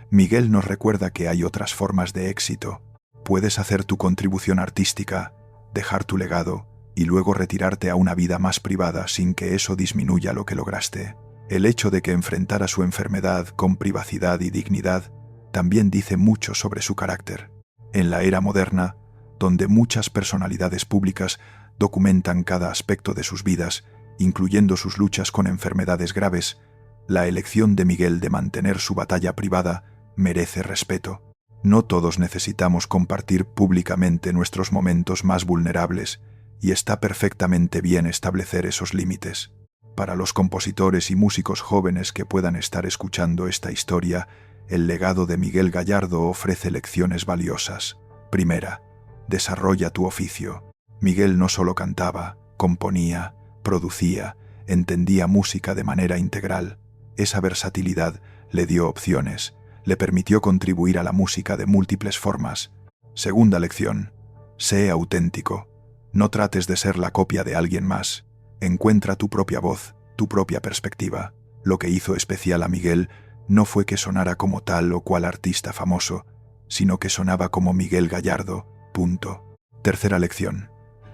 Miguel nos recuerda que hay otras formas de éxito. Puedes hacer tu contribución artística, dejar tu legado y luego retirarte a una vida más privada sin que eso disminuya lo que lograste. El hecho de que enfrentara su enfermedad con privacidad y dignidad también dice mucho sobre su carácter. En la era moderna, donde muchas personalidades públicas documentan cada aspecto de sus vidas, incluyendo sus luchas con enfermedades graves, la elección de Miguel de mantener su batalla privada merece respeto. No todos necesitamos compartir públicamente nuestros momentos más vulnerables, y está perfectamente bien establecer esos límites. Para los compositores y músicos jóvenes que puedan estar escuchando esta historia, el legado de Miguel Gallardo ofrece lecciones valiosas. Primera, desarrolla tu oficio. Miguel no solo cantaba, componía, producía, entendía música de manera integral. Esa versatilidad le dio opciones, le permitió contribuir a la música de múltiples formas. Segunda lección, sé auténtico. No trates de ser la copia de alguien más. Encuentra tu propia voz, tu propia perspectiva. Lo que hizo especial a Miguel no fue que sonara como tal o cual artista famoso, sino que sonaba como Miguel Gallardo, punto. Tercera lección,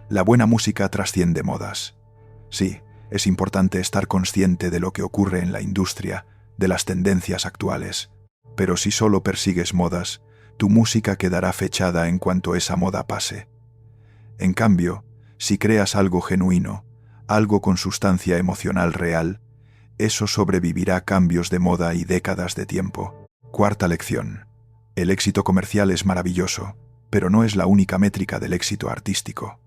la buena música trasciende modas. Sí, es importante estar consciente de lo que ocurre en la industria, de las tendencias actuales. Pero si solo persigues modas, tu música quedará fechada en cuanto esa moda pase. En cambio, si creas algo genuino, algo con sustancia emocional real, eso sobrevivirá cambios de moda y décadas de tiempo. Cuarta lección. El éxito comercial es maravilloso, pero no es la única métrica del éxito artístico.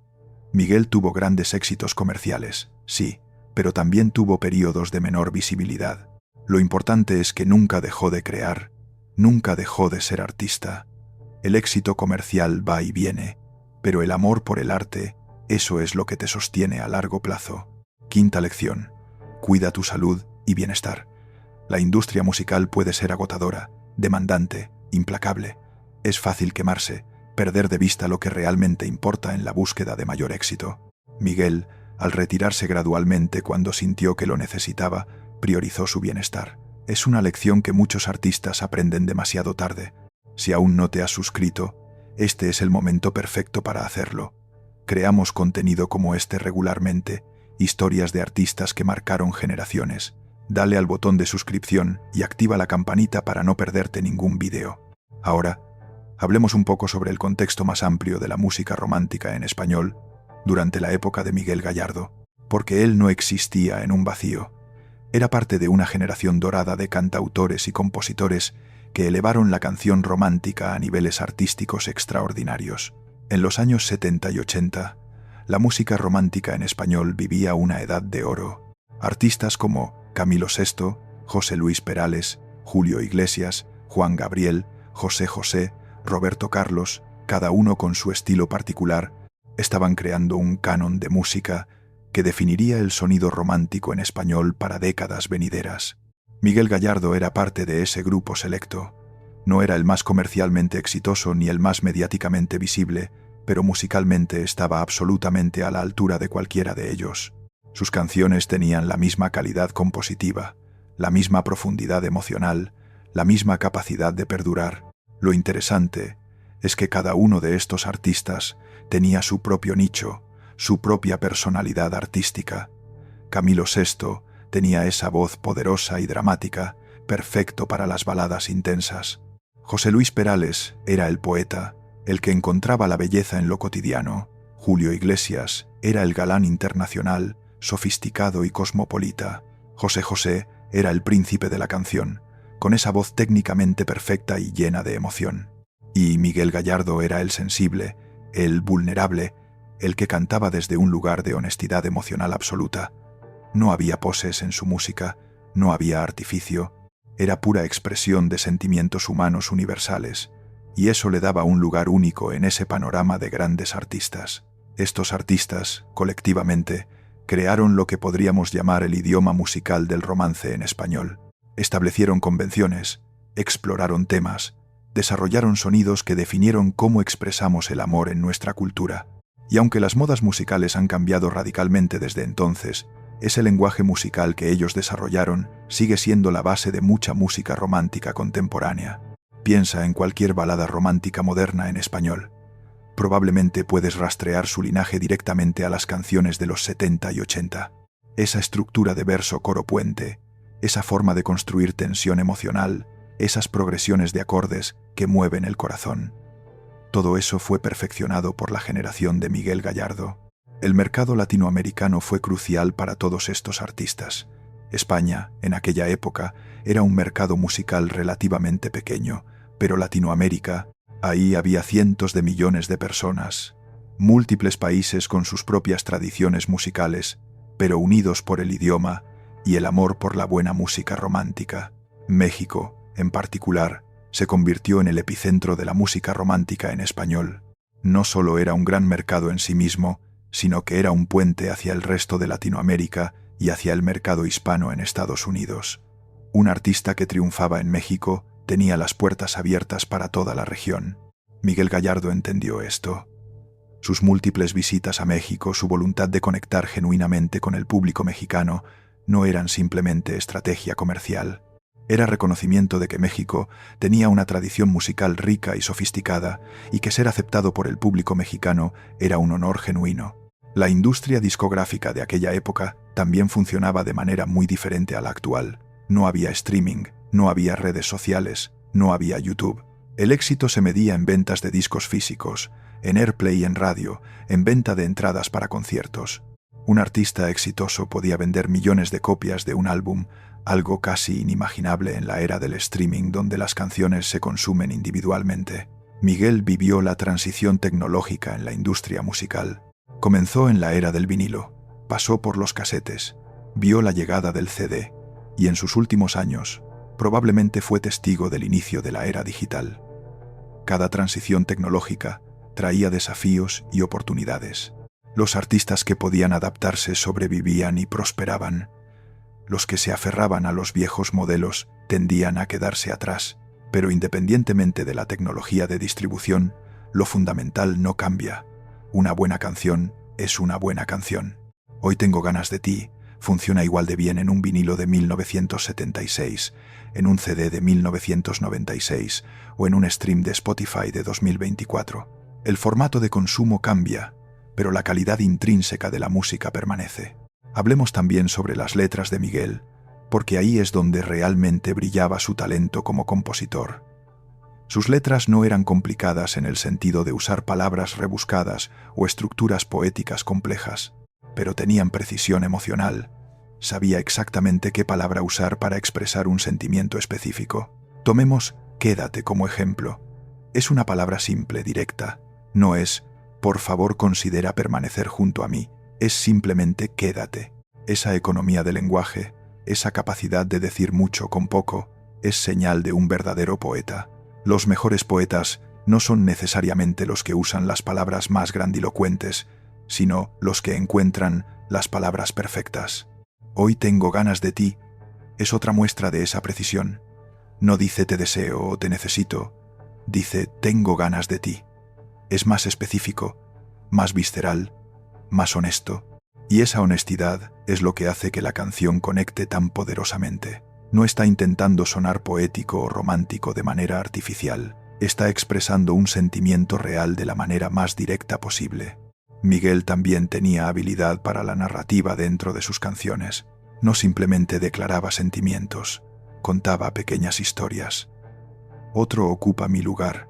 Miguel tuvo grandes éxitos comerciales, sí, pero también tuvo periodos de menor visibilidad. Lo importante es que nunca dejó de crear, nunca dejó de ser artista. El éxito comercial va y viene, pero el amor por el arte, eso es lo que te sostiene a largo plazo. Quinta lección. Cuida tu salud y bienestar. La industria musical puede ser agotadora, demandante, implacable. Es fácil quemarse, perder de vista lo que realmente importa en la búsqueda de mayor éxito. Miguel, al retirarse gradualmente cuando sintió que lo necesitaba, priorizó su bienestar. Es una lección que muchos artistas aprenden demasiado tarde. Si aún no te has suscrito, este es el momento perfecto para hacerlo. Creamos contenido como este regularmente, historias de artistas que marcaron generaciones. Dale al botón de suscripción y activa la campanita para no perderte ningún vídeo. Ahora, hablemos un poco sobre el contexto más amplio de la música romántica en español durante la época de Miguel Gallardo. porque él no existía en un vacío. Era parte de una generación dorada de cantautores y compositores que elevaron la canción romántica a niveles artísticos extraordinarios. En los años 70 y 80, la música romántica en español vivía una edad de oro. Artistas como Camilo VI, José Luis Perales, Julio Iglesias, Juan Gabriel, José José, Roberto Carlos, cada uno con su estilo particular, estaban creando un canon de música que definiría el sonido romántico en español para décadas venideras. Miguel Gallardo era parte de ese grupo selecto. No era el más comercialmente exitoso ni el más mediáticamente visible, pero musicalmente estaba absolutamente a la altura de cualquiera de ellos. Sus canciones tenían la misma calidad compositiva, la misma profundidad emocional, la misma capacidad de perdurar. Lo interesante es que cada uno de estos artistas tenía su propio nicho, su propia personalidad artística. Camilo VI tenía esa voz poderosa y dramática, perfecto para las baladas intensas. José Luis Perales era el poeta, el que encontraba la belleza en lo cotidiano. Julio Iglesias era el galán internacional, sofisticado y cosmopolita. José José era el príncipe de la canción, con esa voz técnicamente perfecta y llena de emoción. Y Miguel Gallardo era el sensible, el vulnerable, el que cantaba desde un lugar de honestidad emocional absoluta. No había poses en su música, no había artificio, era pura expresión de sentimientos humanos universales, y eso le daba un lugar único en ese panorama de grandes artistas. Estos artistas, colectivamente, crearon lo que podríamos llamar el idioma musical del romance en español. Establecieron convenciones, exploraron temas, desarrollaron sonidos que definieron cómo expresamos el amor en nuestra cultura. Y aunque las modas musicales han cambiado radicalmente desde entonces, ese lenguaje musical que ellos desarrollaron sigue siendo la base de mucha música romántica contemporánea. Piensa en cualquier balada romántica moderna en español. Probablemente puedes rastrear su linaje directamente a las canciones de los 70 y 80. Esa estructura de verso-coro-puente, esa forma de construir tensión emocional, esas progresiones de acordes que mueven el corazón. Todo eso fue perfeccionado por la generación de Miguel Gallardo. El mercado latinoamericano fue crucial para todos estos artistas. España, en aquella época, era un mercado musical relativamente pequeño, pero Latinoamérica, ahí había cientos de millones de personas, múltiples países con sus propias tradiciones musicales, pero unidos por el idioma y el amor por la buena música romántica. México, en particular, se convirtió en el epicentro de la música romántica en español. No solo era un gran mercado en sí mismo, sino que era un puente hacia el resto de Latinoamérica y hacia el mercado hispano en Estados Unidos. Un artista que triunfaba en México tenía las puertas abiertas para toda la región. Miguel Gallardo entendió esto. Sus múltiples visitas a México, su voluntad de conectar genuinamente con el público mexicano, no eran simplemente estrategia comercial. Era reconocimiento de que México tenía una tradición musical rica y sofisticada y que ser aceptado por el público mexicano era un honor genuino. La industria discográfica de aquella época también funcionaba de manera muy diferente a la actual. No había streaming, no había redes sociales, no había YouTube. El éxito se medía en ventas de discos físicos, en airplay en radio, en venta de entradas para conciertos. Un artista exitoso podía vender millones de copias de un álbum, algo casi inimaginable en la era del streaming donde las canciones se consumen individualmente. Miguel vivió la transición tecnológica en la industria musical. Comenzó en la era del vinilo, pasó por los casetes, vio la llegada del CD y en sus últimos años probablemente fue testigo del inicio de la era digital. Cada transición tecnológica traía desafíos y oportunidades. Los artistas que podían adaptarse sobrevivían y prosperaban. Los que se aferraban a los viejos modelos tendían a quedarse atrás, pero independientemente de la tecnología de distribución, lo fundamental no cambia. Una buena canción es una buena canción. Hoy tengo ganas de ti funciona igual de bien en un vinilo de 1976, en un CD de 1996 o en un stream de Spotify de 2024. El formato de consumo cambia, pero la calidad intrínseca de la música permanece. Hablemos también sobre las letras de Miguel, porque ahí es donde realmente brillaba su talento como compositor. Sus letras no eran complicadas en el sentido de usar palabras rebuscadas o estructuras poéticas complejas, pero tenían precisión emocional. Sabía exactamente qué palabra usar para expresar un sentimiento específico. Tomemos quédate como ejemplo. Es una palabra simple, directa. No es, por favor considera permanecer junto a mí. Es simplemente quédate. Esa economía de lenguaje, esa capacidad de decir mucho con poco, es señal de un verdadero poeta. Los mejores poetas no son necesariamente los que usan las palabras más grandilocuentes, sino los que encuentran las palabras perfectas. Hoy tengo ganas de ti es otra muestra de esa precisión. No dice te deseo o te necesito, dice tengo ganas de ti. Es más específico, más visceral, más honesto. Y esa honestidad es lo que hace que la canción conecte tan poderosamente. No está intentando sonar poético o romántico de manera artificial. Está expresando un sentimiento real de la manera más directa posible. Miguel también tenía habilidad para la narrativa dentro de sus canciones. No simplemente declaraba sentimientos, contaba pequeñas historias. Otro ocupa mi lugar.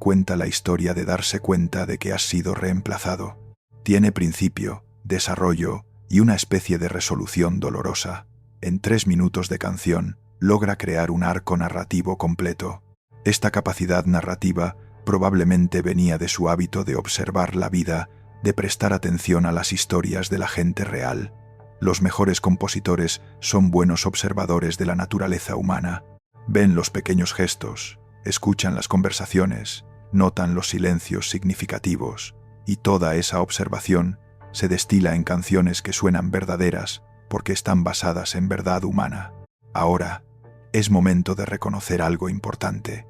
Cuenta la historia de darse cuenta de que has sido reemplazado. Tiene principio, desarrollo y una especie de resolución dolorosa. En 3 minutos de canción, logra crear un arco narrativo completo. Esta capacidad narrativa probablemente venía de su hábito de observar la vida, de prestar atención a las historias de la gente real. Los mejores compositores son buenos observadores de la naturaleza humana. Ven los pequeños gestos, escuchan las conversaciones, notan los silencios significativos, y toda esa observación se destila en canciones que suenan verdaderas porque están basadas en verdad humana. Ahora, es momento de reconocer algo importante.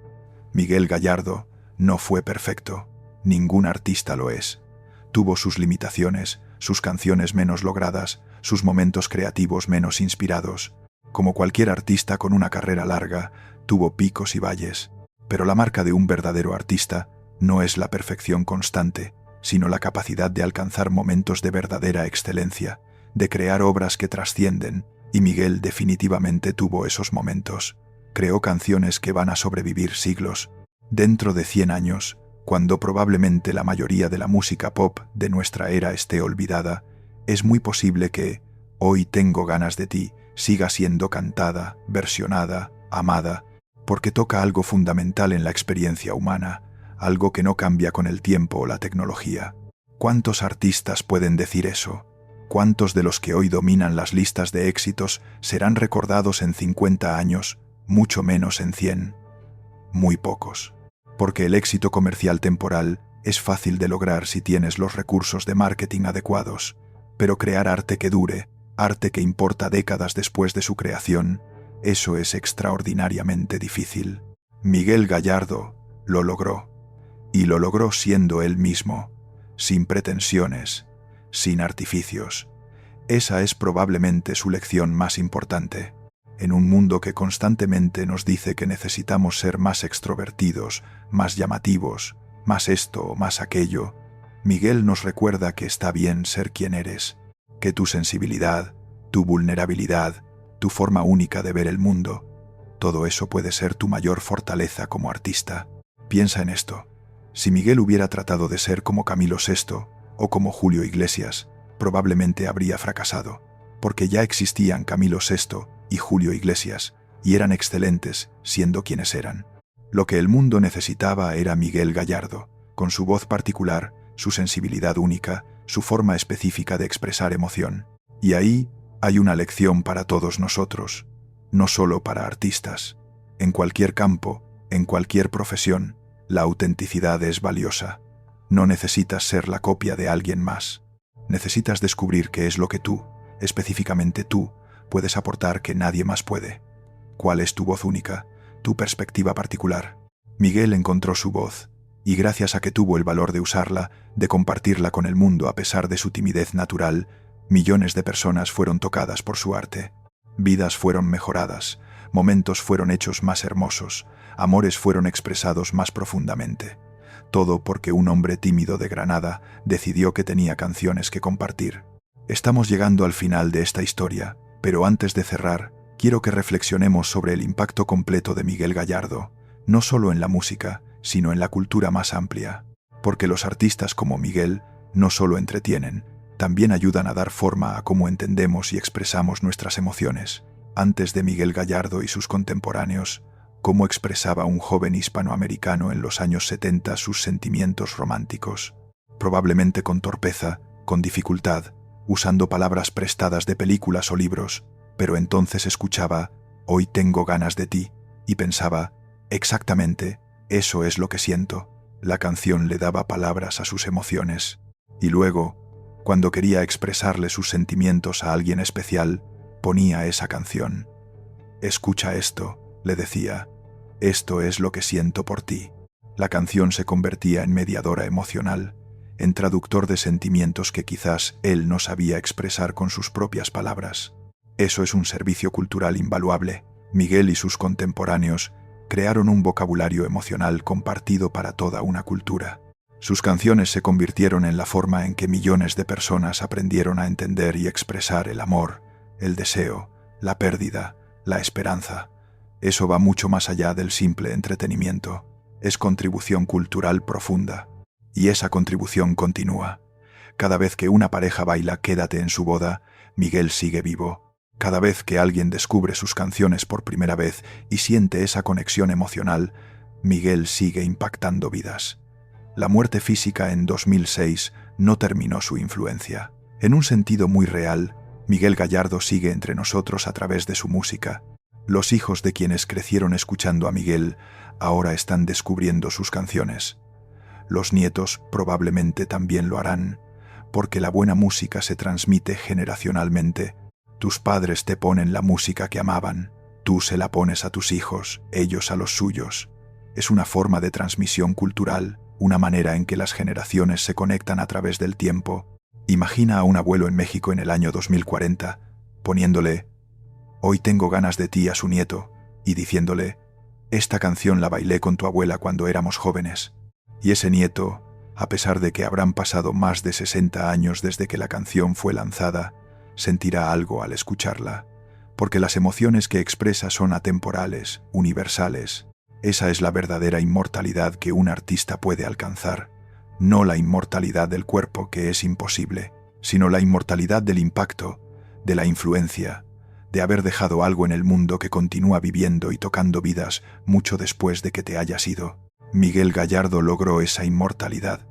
Miguel Gallardo no fue perfecto. Ningún artista lo es. Tuvo sus limitaciones, sus canciones menos logradas, sus momentos creativos menos inspirados. Como cualquier artista con una carrera larga, tuvo picos y valles. Pero la marca de un verdadero artista no es la perfección constante, sino la capacidad de alcanzar momentos de verdadera excelencia, de crear obras que trascienden, y Miguel definitivamente tuvo esos momentos. Creó canciones que van a sobrevivir siglos. Dentro de 100 años, cuando probablemente la mayoría de la música pop de nuestra era esté olvidada, es muy posible que Hoy tengo ganas de ti siga siendo cantada, versionada, amada, porque toca algo fundamental en la experiencia humana, algo que no cambia con el tiempo o la tecnología. ¿Cuántos artistas pueden decir eso? ¿Cuántos de los que hoy dominan las listas de éxitos serán recordados en 50 años, mucho menos en 100? Muy pocos. Porque el éxito comercial temporal es fácil de lograr si tienes los recursos de marketing adecuados, pero crear arte que dure, arte que importa décadas después de su creación, eso es extraordinariamente difícil. Miguel Gallardo lo logró, y lo logró siendo él mismo, sin pretensiones, sin artificios. Esa es probablemente su lección más importante. En un mundo que constantemente nos dice que necesitamos ser más extrovertidos, más llamativos, más esto o más aquello, Miguel nos recuerda que está bien ser quien eres, que tu sensibilidad, tu vulnerabilidad, tu forma única de ver el mundo, todo eso puede ser tu mayor fortaleza como artista. Piensa en esto. Si Miguel hubiera tratado de ser como Camilo VI o como Julio Iglesias, probablemente habría fracasado, porque ya existían Camilo VI y Julio Iglesias, y eran excelentes siendo quienes eran. Lo que el mundo necesitaba era Miguel Gallardo, con su voz particular, su sensibilidad única, su forma específica de expresar emoción. Y ahí hay una lección para todos nosotros, no solo para artistas. En cualquier campo, en cualquier profesión, la autenticidad es valiosa. No necesitas ser la copia de alguien más. Necesitas descubrir qué es lo que tú, específicamente tú, puedes aportar que nadie más puede. ¿Cuál es tu voz única, tu perspectiva particular? Miguel encontró su voz, y gracias a que tuvo el valor de usarla, de compartirla con el mundo a pesar de su timidez natural, millones de personas fueron tocadas por su arte. Vidas fueron mejoradas, momentos fueron hechos más hermosos, amores fueron expresados más profundamente. Todo porque un hombre tímido de Granada decidió que tenía canciones que compartir. Estamos llegando al final de esta historia, pero antes de cerrar, quiero que reflexionemos sobre el impacto completo de Miguel Gallardo, no solo en la música, sino en la cultura más amplia. Porque los artistas como Miguel no solo entretienen, también ayudan a dar forma a cómo entendemos y expresamos nuestras emociones. Antes de Miguel Gallardo y sus contemporáneos, cómo expresaba un joven hispanoamericano en los años 70 sus sentimientos románticos. Probablemente con torpeza, con dificultad, usando palabras prestadas de películas o libros, pero entonces escuchaba «Hoy tengo ganas de ti» y pensaba «Exactamente, eso es lo que siento». La canción le daba palabras a sus emociones. Y luego, cuando quería expresarle sus sentimientos a alguien especial, ponía esa canción. «Escucha esto», le decía, «esto es lo que siento por ti». La canción se convertía en mediadora emocional, en traductor de sentimientos que quizás él no sabía expresar con sus propias palabras. Eso es un servicio cultural invaluable. Miguel y sus contemporáneos crearon un vocabulario emocional compartido para toda una cultura. Sus canciones se convirtieron en la forma en que millones de personas aprendieron a entender y expresar el amor, el deseo, la pérdida, la esperanza. Eso va mucho más allá del simple entretenimiento. Es contribución cultural profunda. Y esa contribución continúa. Cada vez que una pareja baila Quédate en su boda, Miguel sigue vivo. Cada vez que alguien descubre sus canciones por primera vez y siente esa conexión emocional, Miguel sigue impactando vidas. La muerte física en 2006 no terminó su influencia. En un sentido muy real, Miguel Gallardo sigue entre nosotros a través de su música. Los hijos de quienes crecieron escuchando a Miguel ahora están descubriendo sus canciones. Los nietos probablemente también lo harán, porque la buena música se transmite generacionalmente. Tus padres te ponen la música que amaban, tú se la pones a tus hijos, ellos a los suyos. Es una forma de transmisión cultural, una manera en que las generaciones se conectan a través del tiempo. Imagina a un abuelo en México en el año 2040, poniéndole «Hoy tengo ganas de ti» a su nieto y diciéndole «Esta canción la bailé con tu abuela cuando éramos jóvenes». Y ese nieto, a pesar de que habrán pasado más de 60 años desde que la canción fue lanzada, sentirá algo al escucharla, porque las emociones que expresa son atemporales, universales. Esa es la verdadera inmortalidad que un artista puede alcanzar, no la inmortalidad del cuerpo, que es imposible, sino la inmortalidad del impacto, de la influencia, de haber dejado algo en el mundo que continúa viviendo y tocando vidas mucho después de que te hayas ido. Miguel Gallardo logró esa inmortalidad,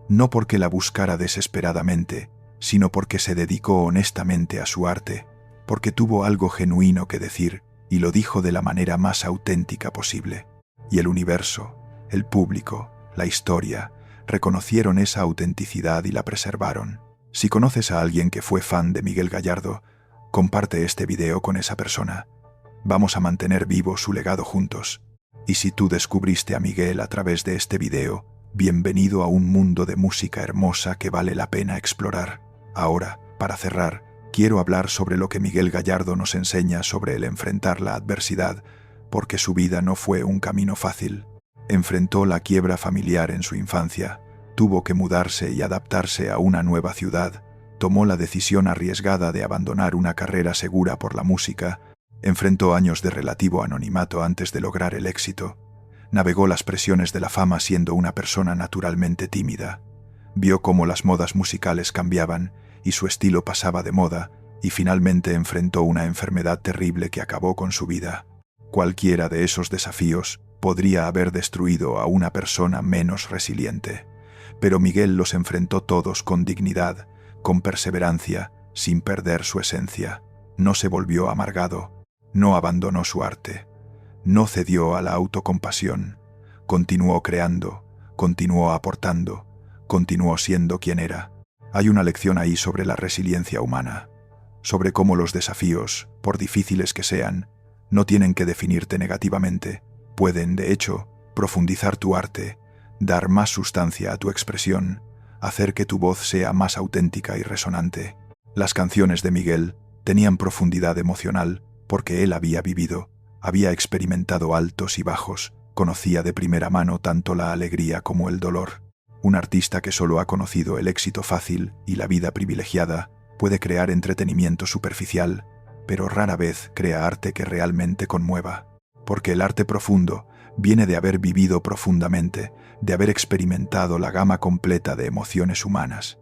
no porque la buscara desesperadamente, sino porque se dedicó honestamente a su arte, porque tuvo algo genuino que decir y lo dijo de la manera más auténtica posible. Y el universo, el público, la historia, reconocieron esa autenticidad y la preservaron. Si conoces a alguien que fue fan de Miguel Gallardo, comparte este video con esa persona. Vamos a mantener vivo su legado juntos. Y si tú descubriste a Miguel a través de este video, bienvenido a un mundo de música hermosa que vale la pena explorar. Ahora, para cerrar, quiero hablar sobre lo que Miguel Gallardo nos enseña sobre el enfrentar la adversidad, porque su vida no fue un camino fácil. Enfrentó la quiebra familiar en su infancia, tuvo que mudarse y adaptarse a una nueva ciudad, tomó la decisión arriesgada de abandonar una carrera segura por la música, enfrentó años de relativo anonimato antes de lograr el éxito, navegó las presiones de la fama siendo una persona naturalmente tímida, vio cómo las modas musicales cambiaban y su estilo pasaba de moda, y finalmente enfrentó una enfermedad terrible que acabó con su vida. Cualquiera de esos desafíos podría haber destruido a una persona menos resiliente, pero Miguel los enfrentó todos con dignidad, con perseverancia, sin perder su esencia. No se volvió amargado, no abandonó su arte, no cedió a la autocompasión, continuó creando, continuó aportando, continuó siendo quien era. Hay una lección ahí sobre la resiliencia humana, sobre cómo los desafíos, por difíciles que sean, no tienen que definirte negativamente, pueden, de hecho, profundizar tu arte, dar más sustancia a tu expresión, hacer que tu voz sea más auténtica y resonante. Las canciones de Miguel tenían profundidad emocional porque él había vivido, había experimentado altos y bajos, conocía de primera mano tanto la alegría como el dolor. Un artista que solo ha conocido el éxito fácil y la vida privilegiada puede crear entretenimiento superficial, pero rara vez crea arte que realmente conmueva, porque el arte profundo viene de haber vivido profundamente, de haber experimentado la gama completa de emociones humanas.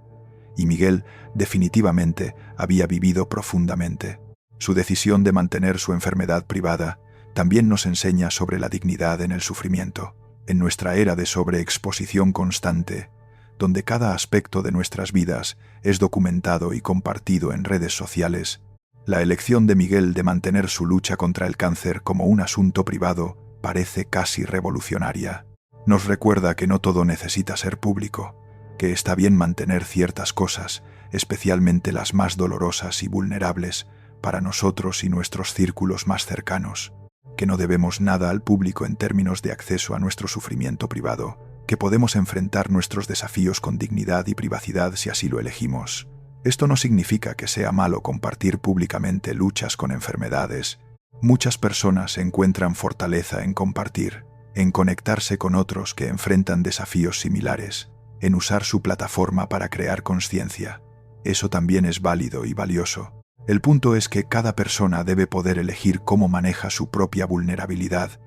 y Miguel definitivamente había vivido profundamente. Su decisión de mantener su enfermedad privada también nos enseña sobre la dignidad en el sufrimiento. En nuestra era de sobreexposición constante, donde cada aspecto de nuestras vidas es documentado y compartido en redes sociales, la elección de Miguel de mantener su lucha contra el cáncer como un asunto privado parece casi revolucionaria. Nos recuerda que no todo necesita ser público, que está bien mantener ciertas cosas, especialmente las más dolorosas y vulnerables, para nosotros y nuestros círculos más cercanos, que no debemos nada al público en términos de acceso a nuestro sufrimiento privado, que podemos enfrentar nuestros desafíos con dignidad y privacidad si así lo elegimos. Esto no significa que sea malo compartir públicamente luchas con enfermedades. Muchas personas encuentran fortaleza en compartir, en conectarse con otros que enfrentan desafíos similares, en usar su plataforma para crear conciencia. Eso también es válido y valioso. El punto es que cada persona debe poder elegir cómo maneja su propia vulnerabilidad,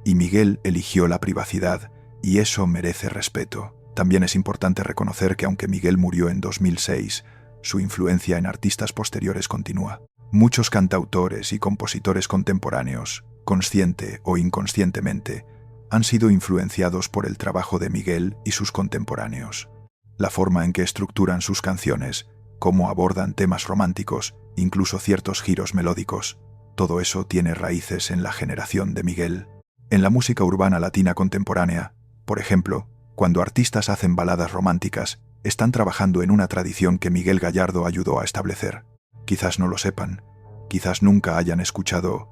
y Miguel eligió la privacidad, y eso merece respeto. También es importante reconocer que aunque Miguel murió en 2006, su influencia en artistas posteriores continúa. Muchos cantautores y compositores contemporáneos, consciente o inconscientemente, han sido influenciados por el trabajo de Miguel y sus contemporáneos. La forma en que estructuran sus canciones, cómo abordan temas románticos, incluso ciertos giros melódicos, todo eso tiene raíces en la generación de Miguel. En la música urbana latina contemporánea, por ejemplo, cuando artistas hacen baladas románticas, están trabajando en una tradición que Miguel Gallardo ayudó a establecer. Quizás no lo sepan, quizás nunca hayan escuchado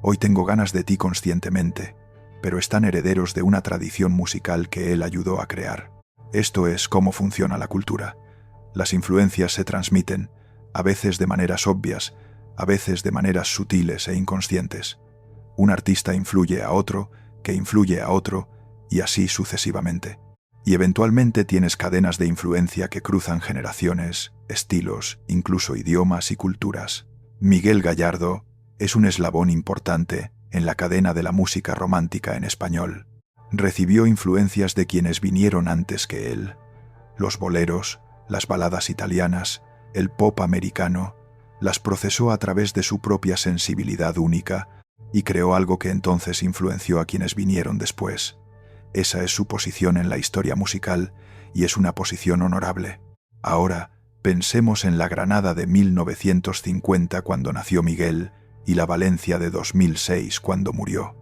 "Hoy tengo ganas de ti" conscientemente, pero están herederos de una tradición musical que él ayudó a crear. Esto es cómo funciona la cultura. Las influencias se transmiten, a veces de maneras obvias, a veces de maneras sutiles e inconscientes. Un artista influye a otro, que influye a otro, y así sucesivamente. Y eventualmente tienes cadenas de influencia que cruzan generaciones, estilos, incluso idiomas y culturas. Miguel Gallardo es un eslabón importante en la cadena de la música romántica en español. Recibió influencias de quienes vinieron antes que él: los boleros, las baladas italianas, el pop americano. Las procesó a través de su propia sensibilidad única y creó algo que entonces influenció a quienes vinieron después. Esa es su posición en la historia musical, y es una posición honorable. Ahora, pensemos en la Granada de 1950 cuando nació Miguel y la Valencia de 2006 cuando murió.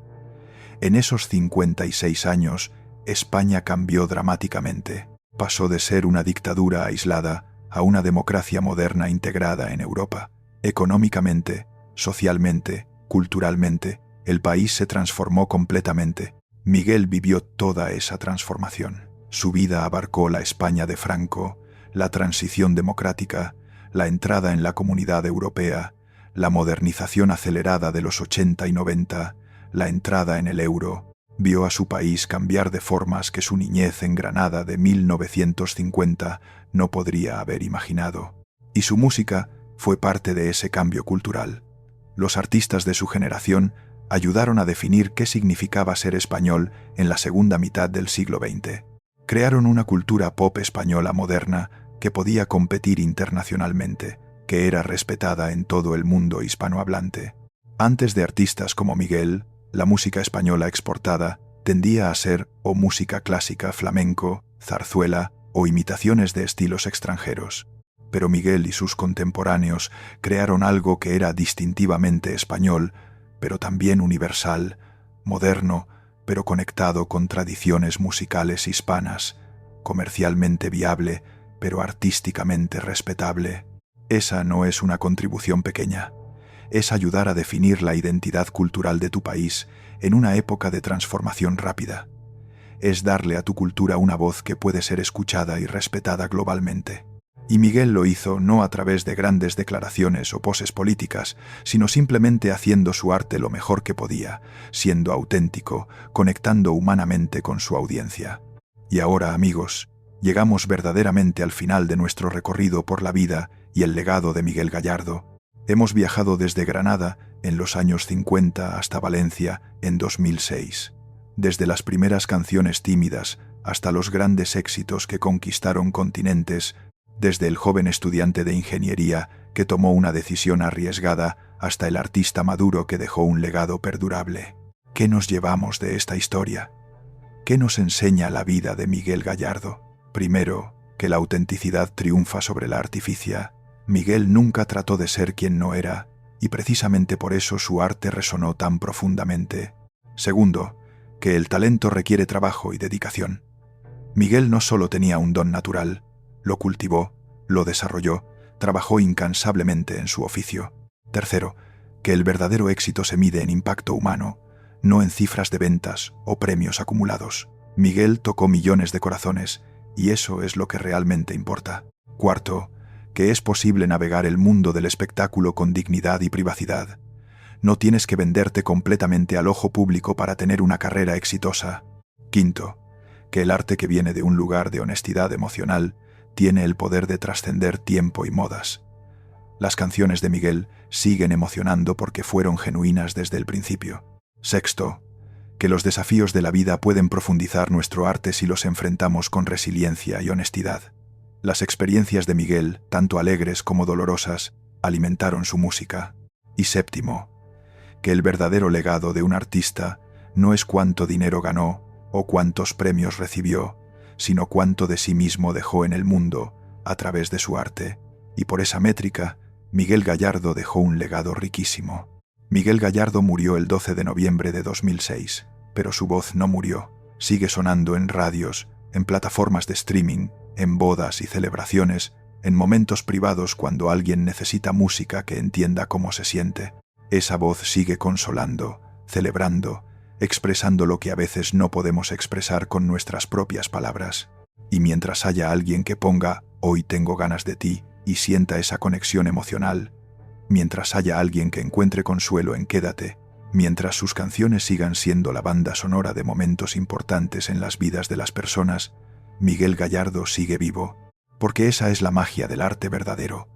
En esos 56 años, España cambió dramáticamente. Pasó de ser una dictadura aislada a una democracia moderna integrada en Europa. Económicamente, socialmente, culturalmente, el país se transformó completamente. Miguel vivió toda esa transformación. Su vida abarcó la España de Franco, la transición democrática, la entrada en la Comunidad Europea, la modernización acelerada de los 80 y 90, la entrada en el euro. Vio a su país cambiar de formas que su niñez en Granada de 1950 no podría haber imaginado. Y su música fue parte de ese cambio cultural. Los artistas de su generación ayudaron a definir qué significaba ser español en la segunda mitad del siglo XX. Crearon una cultura pop española moderna que podía competir internacionalmente, que era respetada en todo el mundo hispanohablante. Antes de artistas como Miguel, la música española exportada tendía a ser o música clásica, flamenco, zarzuela o imitaciones de estilos extranjeros. Pero Miguel y sus contemporáneos crearon algo que era distintivamente español, pero también universal, moderno, pero conectado con tradiciones musicales hispanas, comercialmente viable, pero artísticamente respetable. Esa no es una contribución pequeña. Es ayudar a definir la identidad cultural de tu país en una época de transformación rápida. Es darle a tu cultura una voz que puede ser escuchada y respetada globalmente. Y Miguel lo hizo no a través de grandes declaraciones o poses políticas, sino simplemente haciendo su arte lo mejor que podía, siendo auténtico, conectando humanamente con su audiencia. Y ahora, amigos, llegamos verdaderamente al final de nuestro recorrido por la vida y el legado de Miguel Gallardo. Hemos viajado desde Granada en los años 50 hasta Valencia en 2006. Desde las primeras canciones tímidas hasta los grandes éxitos que conquistaron continentes, Desde el joven estudiante de ingeniería que tomó una decisión arriesgada hasta el artista maduro que dejó un legado perdurable. ¿Qué nos llevamos de esta historia? ¿Qué nos enseña la vida de Miguel Gallardo? Primero, que la autenticidad triunfa sobre la artificia. Miguel nunca trató de ser quien no era, y precisamente por eso su arte resonó tan profundamente. Segundo, que el talento requiere trabajo y dedicación. Miguel no solo tenía un don natural, lo cultivó, lo desarrolló, trabajó incansablemente en su oficio. Tercero, que el verdadero éxito se mide en impacto humano, no en cifras de ventas o premios acumulados. Miguel tocó millones de corazones, y eso es lo que realmente importa. Cuarto, que es posible navegar el mundo del espectáculo con dignidad y privacidad. No tienes que venderte completamente al ojo público para tener una carrera exitosa. Quinto, que el arte que viene de un lugar de honestidad emocional tiene el poder de trascender tiempo y modas. Las canciones de Miguel siguen emocionando porque fueron genuinas desde el principio. Sexto, que los desafíos de la vida pueden profundizar nuestro arte si los enfrentamos con resiliencia y honestidad. Las experiencias de Miguel, tanto alegres como dolorosas, alimentaron su música. Y séptimo, que el verdadero legado de un artista no es cuánto dinero ganó o cuántos premios recibió, sino cuánto de sí mismo dejó en el mundo a través de su arte. Y por esa métrica, Miguel Gallardo dejó un legado riquísimo. Miguel Gallardo murió el 12 de noviembre de 2006, pero su voz no murió. Sigue sonando en radios, en plataformas de streaming, en bodas y celebraciones, en momentos privados cuando alguien necesita música que entienda cómo se siente. Esa voz sigue consolando, celebrando, expresando lo que a veces no podemos expresar con nuestras propias palabras. Y mientras haya alguien que ponga «Hoy tengo ganas de ti» y sienta esa conexión emocional, mientras haya alguien que encuentre consuelo en Quédate, mientras sus canciones sigan siendo la banda sonora de momentos importantes en las vidas de las personas, Miguel Gallardo sigue vivo, porque esa es la magia del arte verdadero.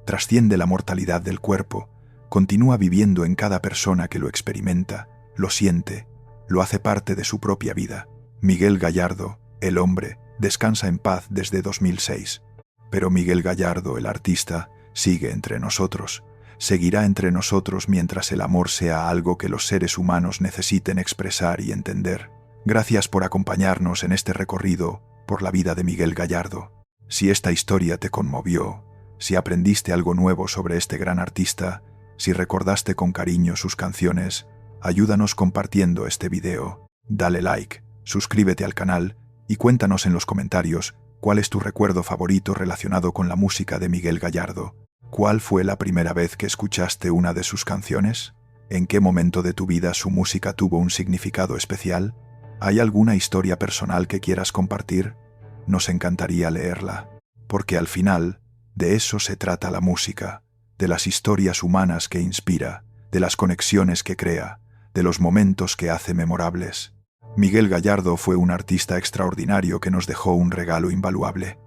Trasciende la mortalidad del cuerpo, continúa viviendo en cada persona que lo experimenta, lo siente, lo hace parte de su propia vida. Miguel Gallardo, el hombre, descansa en paz desde 2006. Pero Miguel Gallardo, el artista, sigue entre nosotros. Seguirá entre nosotros mientras el amor sea algo que los seres humanos necesiten expresar y entender. Gracias por acompañarnos en este recorrido por la vida de Miguel Gallardo. Si esta historia te conmovió, si aprendiste algo nuevo sobre este gran artista, si recordaste con cariño sus canciones, ayúdanos compartiendo este video. Dale like, suscríbete al canal y cuéntanos en los comentarios cuál es tu recuerdo favorito relacionado con la música de Miguel Gallardo. ¿Cuál fue la primera vez que escuchaste una de sus canciones? ¿En qué momento de tu vida su música tuvo un significado especial? ¿Hay alguna historia personal que quieras compartir? Nos encantaría leerla, porque al final, de eso se trata la música, de las historias humanas que inspira, de las conexiones que crea, de los momentos que hace memorables. Miguel Gallardo fue un artista extraordinario que nos dejó un regalo invaluable.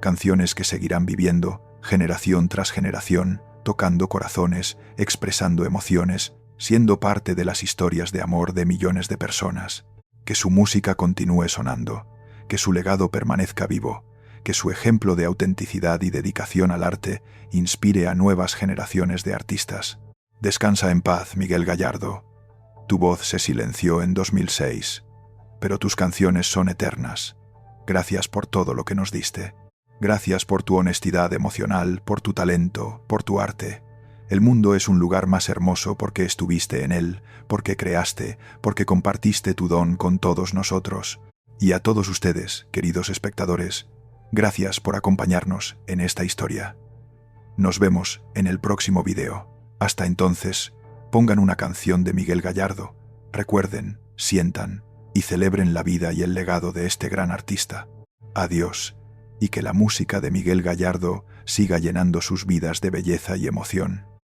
Canciones que seguirán viviendo, generación tras generación, tocando corazones, expresando emociones, siendo parte de las historias de amor de millones de personas. Que su música continúe sonando, que su legado permanezca vivo, que su ejemplo de autenticidad y dedicación al arte inspire a nuevas generaciones de artistas. Descansa en paz, Miguel Gallardo. Tu voz se silenció en 2006, pero tus canciones son eternas. Gracias por todo lo que nos diste. Gracias por tu honestidad emocional, por tu talento, por tu arte. El mundo es un lugar más hermoso porque estuviste en él, porque creaste, porque compartiste tu don con todos nosotros. Y a todos ustedes, queridos espectadores, gracias por acompañarnos en esta historia. Nos vemos en el próximo video. Hasta entonces, pongan una canción de Miguel Gallardo, recuerden, sientan y celebren la vida y el legado de este gran artista. Adiós, y que la música de Miguel Gallardo siga llenando sus vidas de belleza y emoción.